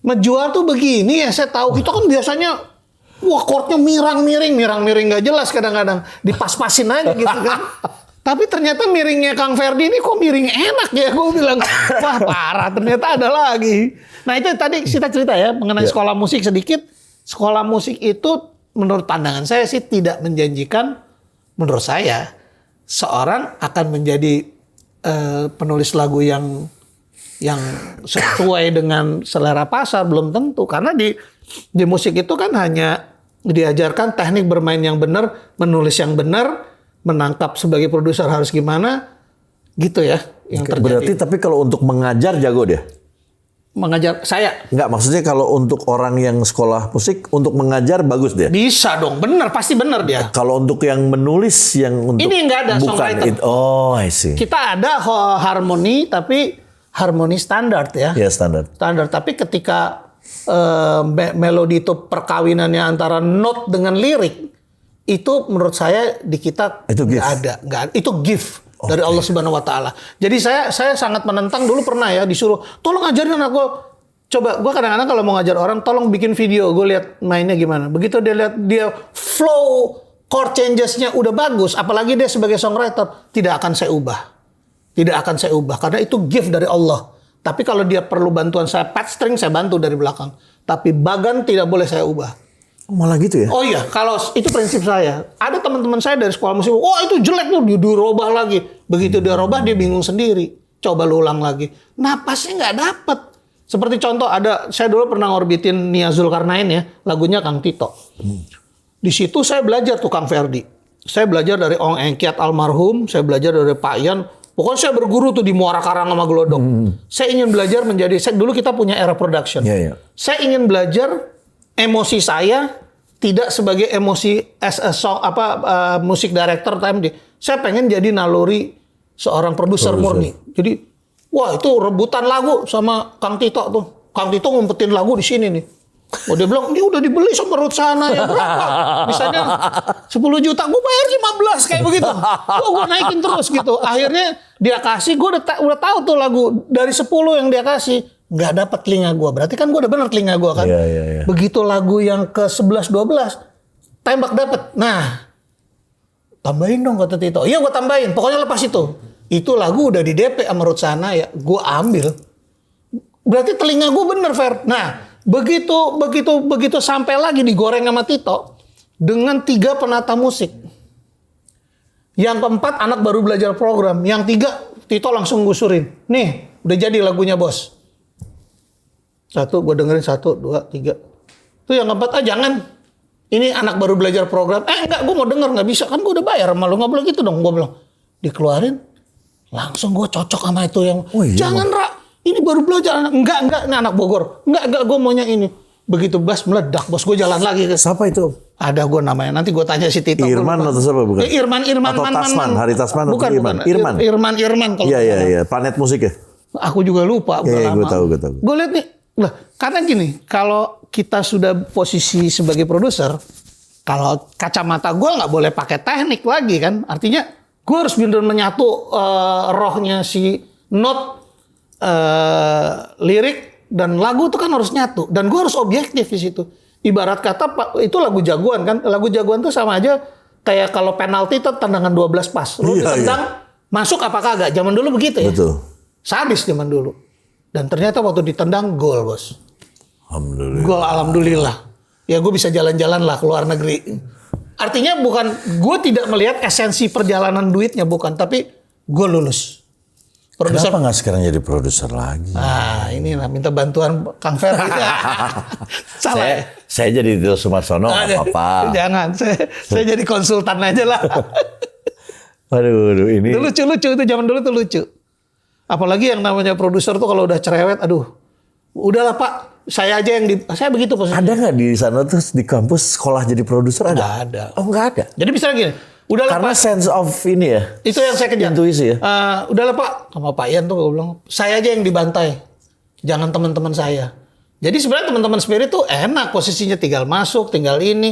menjual tuh begini ya. Saya tahu kita kan biasanya wah chordnya miring nggak jelas kadang-kadang dipas-pasin aja gitu kan. Tapi ternyata miringnya Kang Ferdi ini kok miring enak ya. Gue bilang, wah parah ternyata ada lagi. Nah itu tadi kita cerita ya mengenai sekolah musik sedikit. Sekolah musik itu menurut pandangan saya sih tidak menjanjikan. Menurut saya seorang akan menjadi penulis lagu yang sesuai dengan selera pasar belum tentu. Karena di musik itu kan hanya diajarkan teknik bermain yang benar, menulis yang benar, menangkap sebagai produser harus gimana, gitu ya yang terjadi. Berarti tapi kalau untuk mengajar jago dia? Mengajar saya? Enggak, maksudnya kalau untuk orang yang sekolah musik, untuk mengajar bagus dia? Bisa dong, bener, pasti bener dia. Kalau untuk yang menulis, yang untuk... Ini nggak ada bukan songwriter. Oh, I see. Kita ada harmoni, tapi harmoni standar ya. Ya, standar. Standar, tapi ketika melodi itu perkawinannya antara not dengan lirik, itu menurut saya di kita Itu gift. nggak ada. Itu gift dari Allah Subhanahu Wa Taala. Jadi saya sangat menentang dulu pernah ya disuruh tolong ajarin aku. Coba gue kadang-kadang kalau mau ngajar orang tolong bikin video, gue lihat mainnya gimana. Begitu dia lihat dia flow chord changesnya udah bagus, apalagi dia sebagai songwriter, tidak akan saya ubah. Tidak akan saya ubah karena itu gift dari Allah. Tapi kalau dia perlu bantuan saya patch string, saya bantu dari belakang. Tapi bagan tidak boleh saya ubah. Malah gitu ya? Oh iya, kalau itu prinsip saya. Ada teman-teman saya dari sekolah musik, wah itu jelek tuh, dirubah lagi. Begitu dia robah, dia bingung sendiri. Coba lu ulang lagi. Napasnya nggak dapet. Seperti contoh saya dulu pernah ngorbitin Nia Zulkarnain ya, lagunya Kang Tito. Di situ saya belajar tuh Kang Ferdi. Saya belajar dari Ong Engkiat almarhum, saya belajar dari Pak Ian. Pokoknya saya berguru tuh di Muara Karang sama Glodok. Saya ingin belajar dulu kita punya era production. Iya. Saya ingin belajar emosi saya tidak sebagai emosi musik director TMD. Saya pengen jadi naluri seorang produser murni. Jadi, wah itu rebutan lagu sama Kang Tito tuh. Kang Tito ngumpetin lagu di sini nih. Oh dia bilang, ini udah dibeli sama Rutsana ya berapa? Misalnya 10 juta, gue bayar 15 kayak begitu. Gue naikin terus gitu. Akhirnya dia kasih, gue udah tahu tuh lagu dari 10 yang dia kasih. Nggak dapat telinga gue. Berarti kan gue udah bener telinga gue kan. Iya. Begitu lagu yang ke 11-12, tembak dapet. Nah, tambahin dong kata Tito. Iya gue tambahin, pokoknya lepas itu. Itu lagu udah di DP sama Rutsana ya, gue ambil. Berarti telinga gue bener, Fer. Nah, begitu sampai lagi digoreng sama Tito dengan 3 penata musik. Yang keempat anak baru belajar program, yang 3 Tito langsung gusurin. Nih, udah jadi lagunya bos. 1 gue dengerin 1, 2, 3. Itu yang keempat jangan. Ini anak baru belajar program. Enggak, gue mau denger nggak bisa kan gue udah bayar sama lu nggak boleh gitu dong. Gue bilang dikeluarin, langsung gue cocok sama itu yang. Oh, iya, jangan Ra. Ini baru belajar anak. Enggak, ini anak Bogor. Enggak, gue maunya ini. Begitu bass meledak, bos gue jalan lagi. Siapa itu? Ada gue namanya. Nanti gue tanya si Tito. Irman atau siapa bukan? Irman. Atau Tasman, Hari Tasman atau Bukan. Irman. Irman kalau. Iya. Planet Musik ya? Aku juga lupa. Iya, gue tahu. Gue lihat nih. Lah, karena gini, kalau kita sudah posisi sebagai produser, kalau kacamata gue nggak boleh pakai teknik lagi kan. Artinya gue harus benar menyatu rohnya si not lirik dan lagu itu kan harus nyatu dan gue harus objektif di situ. Ibarat kata itu lagu jagoan kan, lagu jagoan tuh sama aja kayak kalau penalti itu tendangan 12 pas. Lu ditendang masuk apa kagak? Zaman dulu begitu ya. Betul. Sadis zaman dulu. Dan ternyata waktu ditendang gol bos. Alhamdulillah. Gol alhamdulillah. Ya gue bisa jalan-jalan lah ke luar negeri. Artinya bukan gue tidak melihat esensi perjalanan duitnya bukan, tapi gue lulus. Produser. Kenapa nggak sekarang jadi produser lagi? Ah, inilah minta bantuan Kang Fer. Salah. Saya jadi Tito Sumarsono apa? Jangan, saya jadi konsultan aja lah. Aduh, ini. Itu lucu-lucu itu zaman dulu tuh lucu. Apalagi yang namanya produser tuh kalau udah cerewet, aduh. Udahlah Pak, saya aja yang saya begitu posisinya. Ada nggak di sana tuh di kampus sekolah jadi produser ada? Nggak ada. Oh nggak ada. Jadi misalnya gini. Udahlah Karena Pak. sense of ini ya. Itu yang saya kejar. Intuisi ya. Udahlah Pak, sama Pak Ian tuh gue bilang, saya aja yang dibantai. Jangan teman-teman saya. Jadi sebenarnya teman-teman Spirit tuh enak posisinya, tinggal masuk, tinggal ini.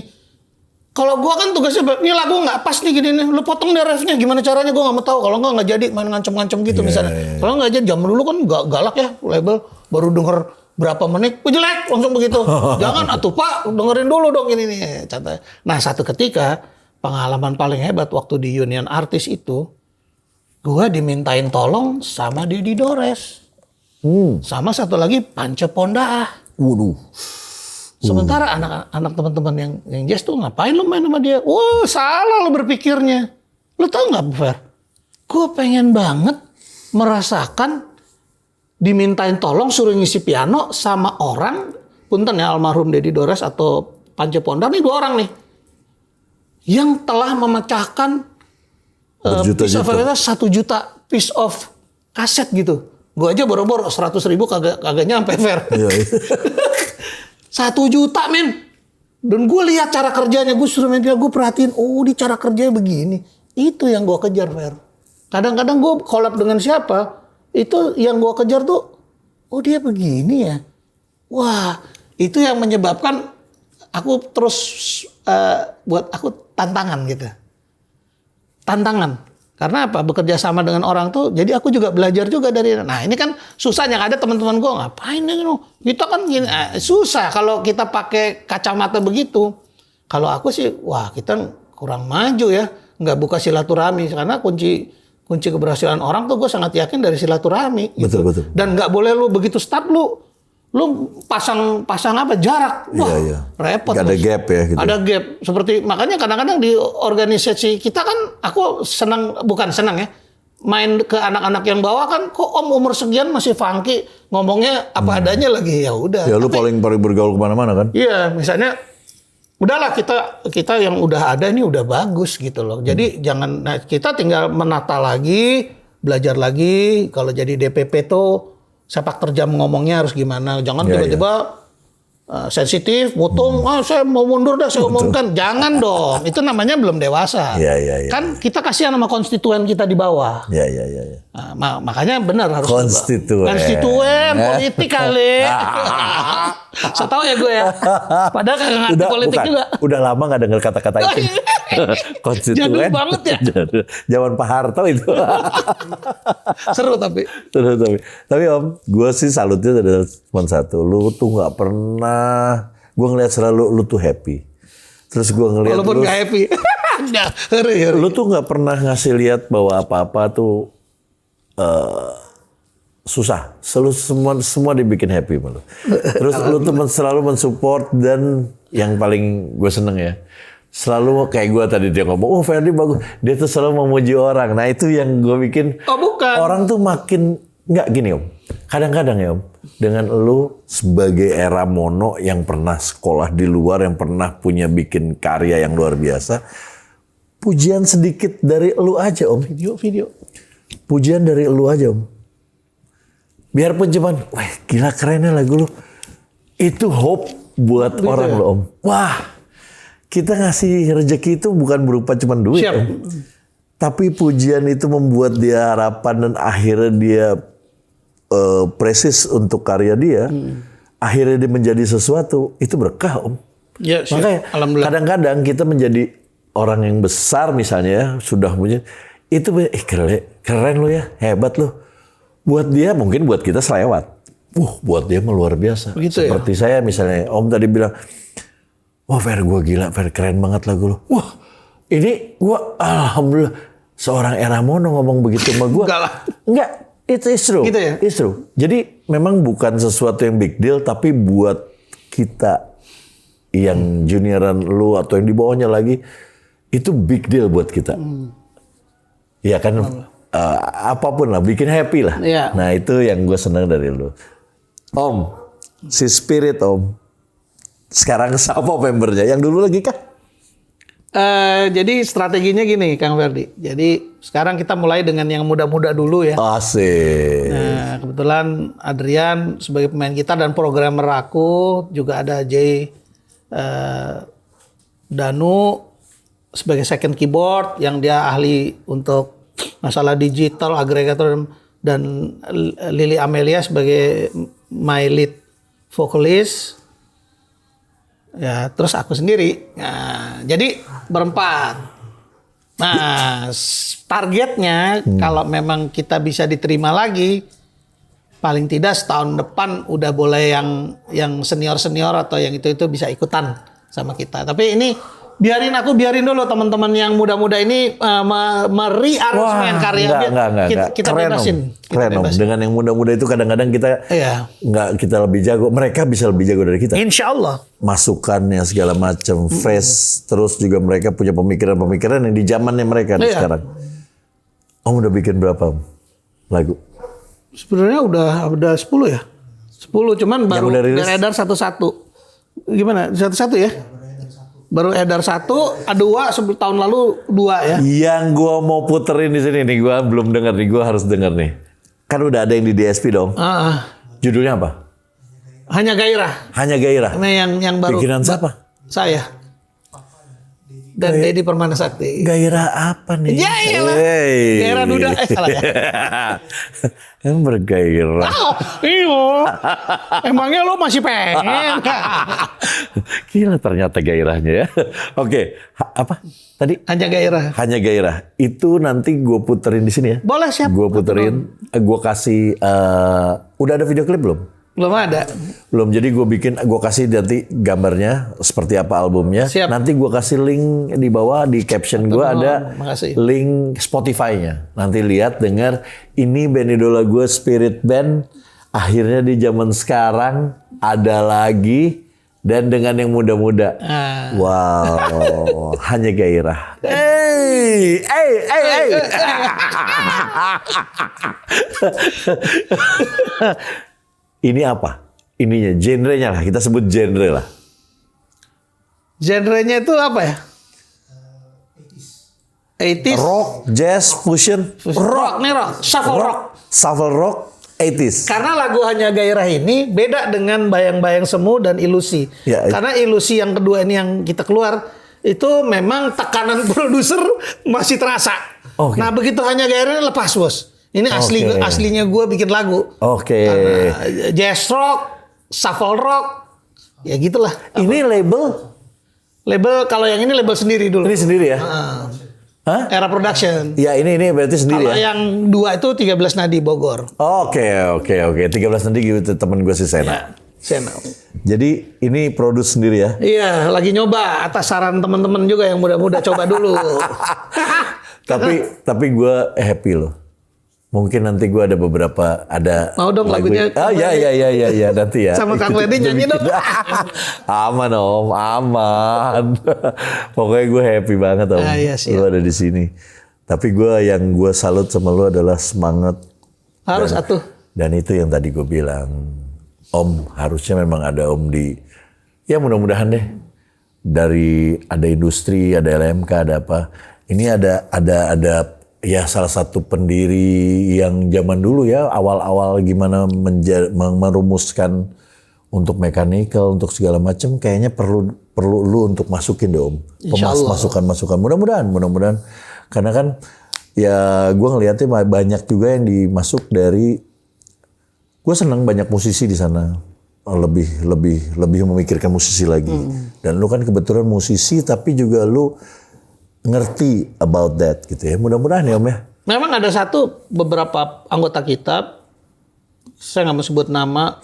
Kalau gua kan tugasnya, ini lagu nggak pas nih gini nih, lu potong deh refnya, gimana caranya gua nggak mau tahu. Kalau nggak jadi, main ngancem-ngancem gitu misalnya. Kalau nggak jadi, zaman dulu kan nggak galak ya label, baru denger berapa menit, jelek langsung begitu. Jangan atuh Pak, dengerin dulu dong ini nih. Contohnya. Nah satu ketika pengalaman paling hebat waktu di Union Artis itu, gua dimintain tolong sama Dedi Dores, sama satu lagi Pance Pondaah. Waduh. Sementara anak-anak teman-teman yang jazz tuh ngapain lu main sama dia? Wah salah lu berpikirnya. Lu tau nggak Fer? Gue pengen banget merasakan dimintain tolong suruh ngisi piano sama orang, punten ya almarhum Dedi Dores atau Pance Pondaah nih 2 orang nih, yang telah memecahkan piece of 1 juta piece of kaset gitu. Gue aja boro-boro 100.000 kagak nyampe Fer. 1 juta men. Dan gue lihat cara kerjanya, gue suruh main piano, gue perhatiin, oh di cara kerjanya begini. Itu yang gue kejar Fer. Kadang-kadang gue collab dengan siapa, itu yang gue kejar tuh, oh dia begini ya. Wah itu yang menyebabkan aku terus buat aku tantangan gitu. Tantangan. Karena apa? Bekerja sama dengan orang tuh, jadi aku juga belajar juga dari. Nah ini kan susahnya, ada teman-teman gue ngapain nih? Kita kan gini, susah kalau kita pakai kacamata begitu. Kalau aku sih, wah kita kurang maju ya, nggak buka silaturahmi. Karena kunci keberhasilan orang tuh gue sangat yakin dari silaturahmi. Gitu. Betul. Dan nggak boleh lu begitu start lu pasang apa jarak, wah repot. Gak ada gap ya gitu. Ada gap, seperti makanya kadang-kadang di organisasi kita kan aku bukan senang ya, main ke anak-anak yang bawah kan, kok om umur sekian masih funky ngomongnya apa adanya lagi, ya udah. Ya lu paling bergaul kemana-mana kan? Iya misalnya udahlah kita yang udah ada ini udah bagus gitu loh. Jadi jangan, kita tinggal menata lagi, belajar lagi. Kalau jadi DPP tuh sepak terjam ngomongnya harus gimana. Jangan tiba-tiba sensitif, potong, saya mau mundur dah, saya umumkan. Jangan dong, itu namanya belum dewasa. Kan kita kasihan sama konstituen kita di bawah. Nah, makanya benar harus konstituen politik kali. Saya tahu ya gue ya. Padahal kagak ngerti politik juga. Udah lama nggak dengar kata-kata itu. Konstituen. Jadul banget ya. Zaman Pak Harto itu. Seru tapi. Tapi Om, gue sih salutnya ada cuma satu. Lu tuh nggak pernah. Gue ngeliat selalu lu tuh happy. Terus gue ngeliat walaupun nggak happy. Lu tuh nggak pernah ngasih lihat bahwa apa-apa tuh susah. Selalu semua dibikin happy malu. Terus lu tuh selalu mensupport, dan yang paling gue seneng ya, selalu kayak gue tadi dia ngomong, oh Ferdi bagus. Dia tuh selalu memuji orang. Nah itu yang gue bikin orang tuh makin nggak gini Om. Kadang-kadang ya Om, dengan lu sebagai era mono yang pernah sekolah di luar, yang pernah punya bikin karya yang luar biasa, pujian sedikit dari lu aja Om. Video. Pujian dari lu aja Om. Biarpun cuman, wah gila kerennya lagu lu. Itu hope buat orang lo Om. Wah, kita ngasih rezeki itu bukan berupa cuman duit Om. Tapi pujian itu membuat dia harapan, dan akhirnya dia presis untuk karya dia. Akhirnya dia menjadi sesuatu, itu berkah Om. Ya, makanya kadang-kadang kita menjadi orang yang besar misalnya ya, sudah punya, itu keren lo ya, hebat lo. Buat dia mungkin, buat kita selewat. Buat dia mah luar biasa. Begitu seperti saya misalnya, Om tadi bilang, wah Fer gue gila, Fer keren banget lagu lo. Wah ini gue alhamdulillah, seorang era mono ngomong begitu sama gue. Enggak, it's true. Gitu ya? It's true. Jadi memang bukan sesuatu yang big deal, tapi buat kita yang junioran lu atau yang di bawahnya lagi, itu big deal buat kita. Ya kan, apapun lah, bikin happy lah. Ya. Nah itu yang gue senang dari lu. Om, si Spirit Om, sekarang siapa membernya? Yang dulu lagi kah? Jadi strateginya gini Kang Ferdi. Jadi sekarang kita mulai dengan yang muda-muda dulu ya. Asik. Nah kebetulan Adrian sebagai pemain kita dan programmer aku, juga ada Danu sebagai second keyboard yang dia ahli untuk masalah digital, agregator, dan Lily Amelia sebagai my lead vocalist. Ya, terus aku sendiri. Nah, jadi berempat. Nah, targetnya kalau memang kita bisa diterima lagi, paling tidak setahun depan udah boleh yang senior atau yang itu bisa ikutan sama kita. Tapi ini biarin dulu teman-teman yang muda-muda ini merearrangemen karya enggak. kita Keren, bebasin. Keren Om. Dengan yang muda-muda itu kadang-kadang kita nggak kita lebih jago, mereka bisa lebih jago dari kita. Insya Allah. Masukannya segala macam, fresh, terus juga mereka punya pemikiran-pemikiran yang di zamannya mereka sekarang. Om udah bikin berapa Om lagu? Sebenarnya udah 10 ya. 10 cuman baru beredar satu-satu. Gimana? Satu-satu ya? Baru edar 1, 2 tahun lalu 2 ya. Yang gua mau puterin di sini nih, gua belum dengar nih, gua harus dengar nih. Kan udah ada yang di DSP dong. Judulnya apa? Hanya Gairah. Hanya Gairah. Ini yang baru. Bikinan siapa? Saya. Dan Dedi Permana Sakti. Gairah apa nih? Ya iyalah. Gairah Duda. Salah ya. Yang bergairah. Iyo. Emangnya lo masih pengen? Gila ternyata gairahnya ya. Oke, apa tadi? Hanya Gairah. Hanya Gairah. Itu nanti gue puterin di sini ya. Boleh, siap. Gue puterin, gue kasih. Udah ada video klip belum? Belum ada. Belum. Jadi gue kasih nanti gambarnya seperti apa albumnya. Siap. Nanti gue kasih link di bawah di caption gue ada link Spotify-nya. Nanti lihat, dengar. Ini band idola gue, Spirit Band. Akhirnya di zaman sekarang ada lagi dan dengan yang muda-muda. Wow, Hanya Gairah. Hey. Ini apa? Ininya, genrenya lah. Kita sebut genre lah. Genrenya itu apa ya? 80s. Rock, jazz, fusion. Rock nih rock. Shuffle rock, 80s. Karena lagu Hanya Gairah ini beda dengan Bayang-Bayang Semu dan Ilusi. Ya, karena Ilusi yang kedua ini yang kita keluar, itu memang tekanan produser masih terasa. Okay. Nah begitu Hanya Gairah lepas bos. Ini aslinya gue bikin lagu. Jazz rock, shuffle rock, ya gitulah. Ini label kalau yang ini label sendiri dulu. Ini sendiri ya? Era Production. Ya ini berarti sendiri kalau ya? yang 2 itu 13 Nadi Bogor. Oke. 13 Nadi gitu temen gue si Sena. Sena. Jadi ini produce sendiri ya? Iya, lagi nyoba atas saran teman-teman juga yang muda-muda coba dulu. tapi gue happy loh. Mungkin nanti gue ada beberapa mau dong lagunya. Ya nanti ya. Sama Kang Ledi nyanyi dong. Aman Om, aman. Pokoknya gue happy banget Om. Lu ada di sini. Tapi yang gue salut sama lu adalah semangat. Harus atuh. Dan itu yang tadi gue bilang, Om harusnya memang ada Om di. Ya mudah-mudahan deh. Dari ada industri, ada LMK, ada apa. Ini ada ya salah satu pendiri yang zaman dulu ya awal-awal gimana merumuskan untuk mechanical untuk segala macam, kayaknya perlu lu untuk masukin deh Om. Masukan mudah-mudahan karena kan ya gue ngelihatnya banyak juga yang dimasuk dari, gue senang banyak musisi di sana lebih memikirkan musisi lagi. Dan lu kan kebetulan musisi tapi juga lu ngerti about that gitu ya. Mudah-mudahan ya Om ya. Memang ada beberapa anggota kita, saya nggak mau sebut nama,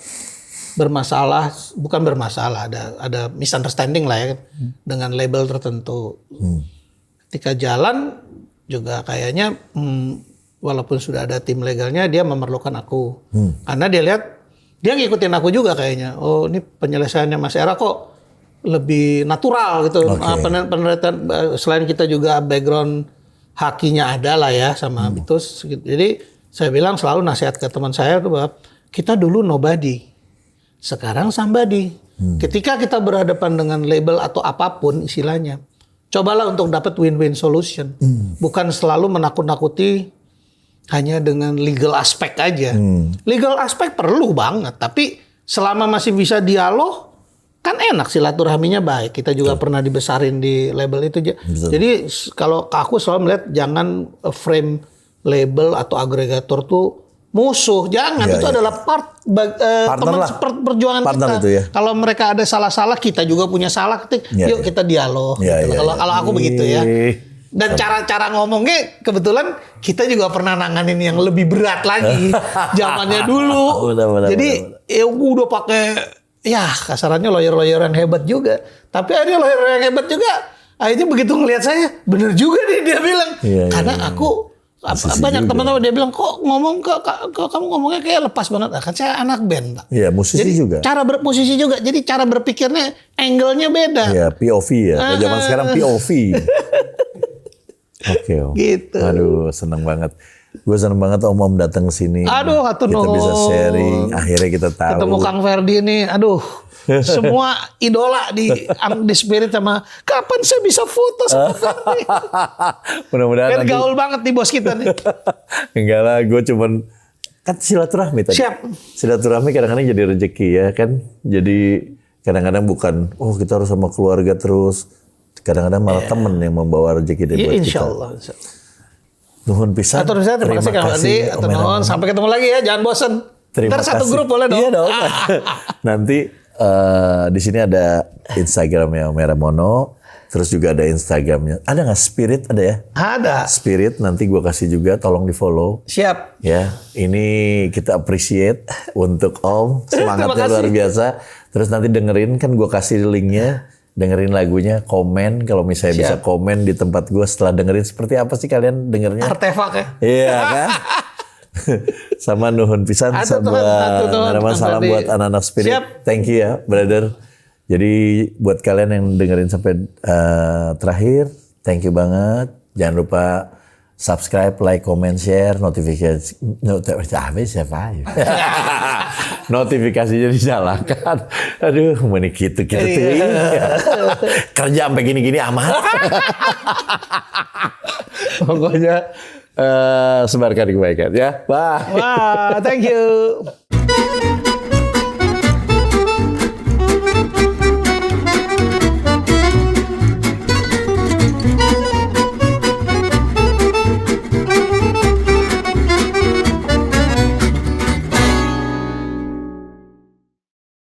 bukan bermasalah, ada misunderstanding lah ya dengan label tertentu. Ketika jalan juga kayaknya walaupun sudah ada tim legalnya, dia memerlukan aku. Karena dia lihat, dia ngikutin aku juga kayaknya. Oh ini penyelesaiannya Mas Era kok lebih natural gitu. Penelitian selain kita juga background hakinya ada lah ya sama Bitus. Jadi saya bilang selalu nasihat ke teman saya tuh bahwa kita dulu nobody, sekarang somebody. Ketika kita berhadapan dengan label atau apapun istilahnya, cobalah untuk dapat win-win solution. Bukan selalu menakut-nakuti hanya dengan legal aspek aja. Legal aspek perlu banget, tapi selama masih bisa dialog, kan enak, silaturahminya baik. Kita juga pernah dibesarin di label itu. Jadi kalau aku selalu melihat jangan frame label atau agregator tuh musuh. Jangan, itu adalah teman lah. perjuangan Partner kita. itu ya. Kalau mereka ada salah-salah, kita juga punya salah. Yuk kita dialog. Ya, gitu. ya, Kalau aku begitu ya. Dan Sama. cara-cara ngomongnya kebetulan kita juga pernah nanganin yang lebih berat lagi zamannya dulu. Benar, Jadi ya udah pakai ya kasarannya lawyer yang hebat juga. Tapi akhirnya lawyer yang hebat juga akhirnya begitu ngelihat saya bener juga nih dia bilang. Karena aku banyak teman-teman dia bilang kok kamu ngomongnya kayak lepas banget. Kan saya anak band, Pak. Iya, musisi Jadi, juga. Cara berposisi juga. Jadi cara berpikirnya angle-nya beda. Ya, POV ya. Kalau zaman sekarang POV. Oke, Om. Gitu. Aduh, seneng banget. Gue seneng banget Om datang ke sini. Aduh, hatur kita nuhun. bisa sharing. Akhirnya kita tahu. Ketemu Kang Ferdi ini, aduh. Semua idola di Spirit sama kapan saya bisa foto sama Ferdi. Mudah-mudahan Kan nanti. gaul banget nih bos kita nih. Enggak lah, gue cuman kan silaturahmi tadi. Siap. Silaturahmi kadang-kadang jadi rezeki ya kan. Jadi kadang-kadang bukan kita harus sama keluarga terus. Kadang-kadang malah temen yang membawa rezeki dari buat kita. Insya Allah. Nuhun pisan. Terima kasih Kang Ferdi. Atur nuhun. Sampai ketemu lagi ya, jangan bosen. Terima Ntar satu kasih. grup boleh dong. Iya dong. Nanti di sini ada Instagramnya Om Mono, terus juga ada Instagramnya. Ada nggak Spirit ada ya? Ada. Spirit nanti gue kasih juga, tolong di follow. Siap. Ya, ini kita appreciate untuk Om, semangatnya Terima kasih. luar biasa. Terus nanti dengerin kan gue kasih linknya, dengerin lagunya, komen kalau misalnya bisa komen di tempat gue setelah dengerin seperti apa sih kalian dengernya? Artefak ya. Iya kan? Sama nuhun pisan buat salam buat anak-anak Spirit. Siap. Thank you ya, brother. Jadi buat kalian yang dengerin sampai terakhir, thank you banget. Jangan lupa subscribe, like, comment, share, notifikasinya dinyalakan. Aduh, mana gitu tuh. Kerja sampai gini-gini amat. Pokoknya sebarkan kebaikan ya. Bye. Wah, thank you.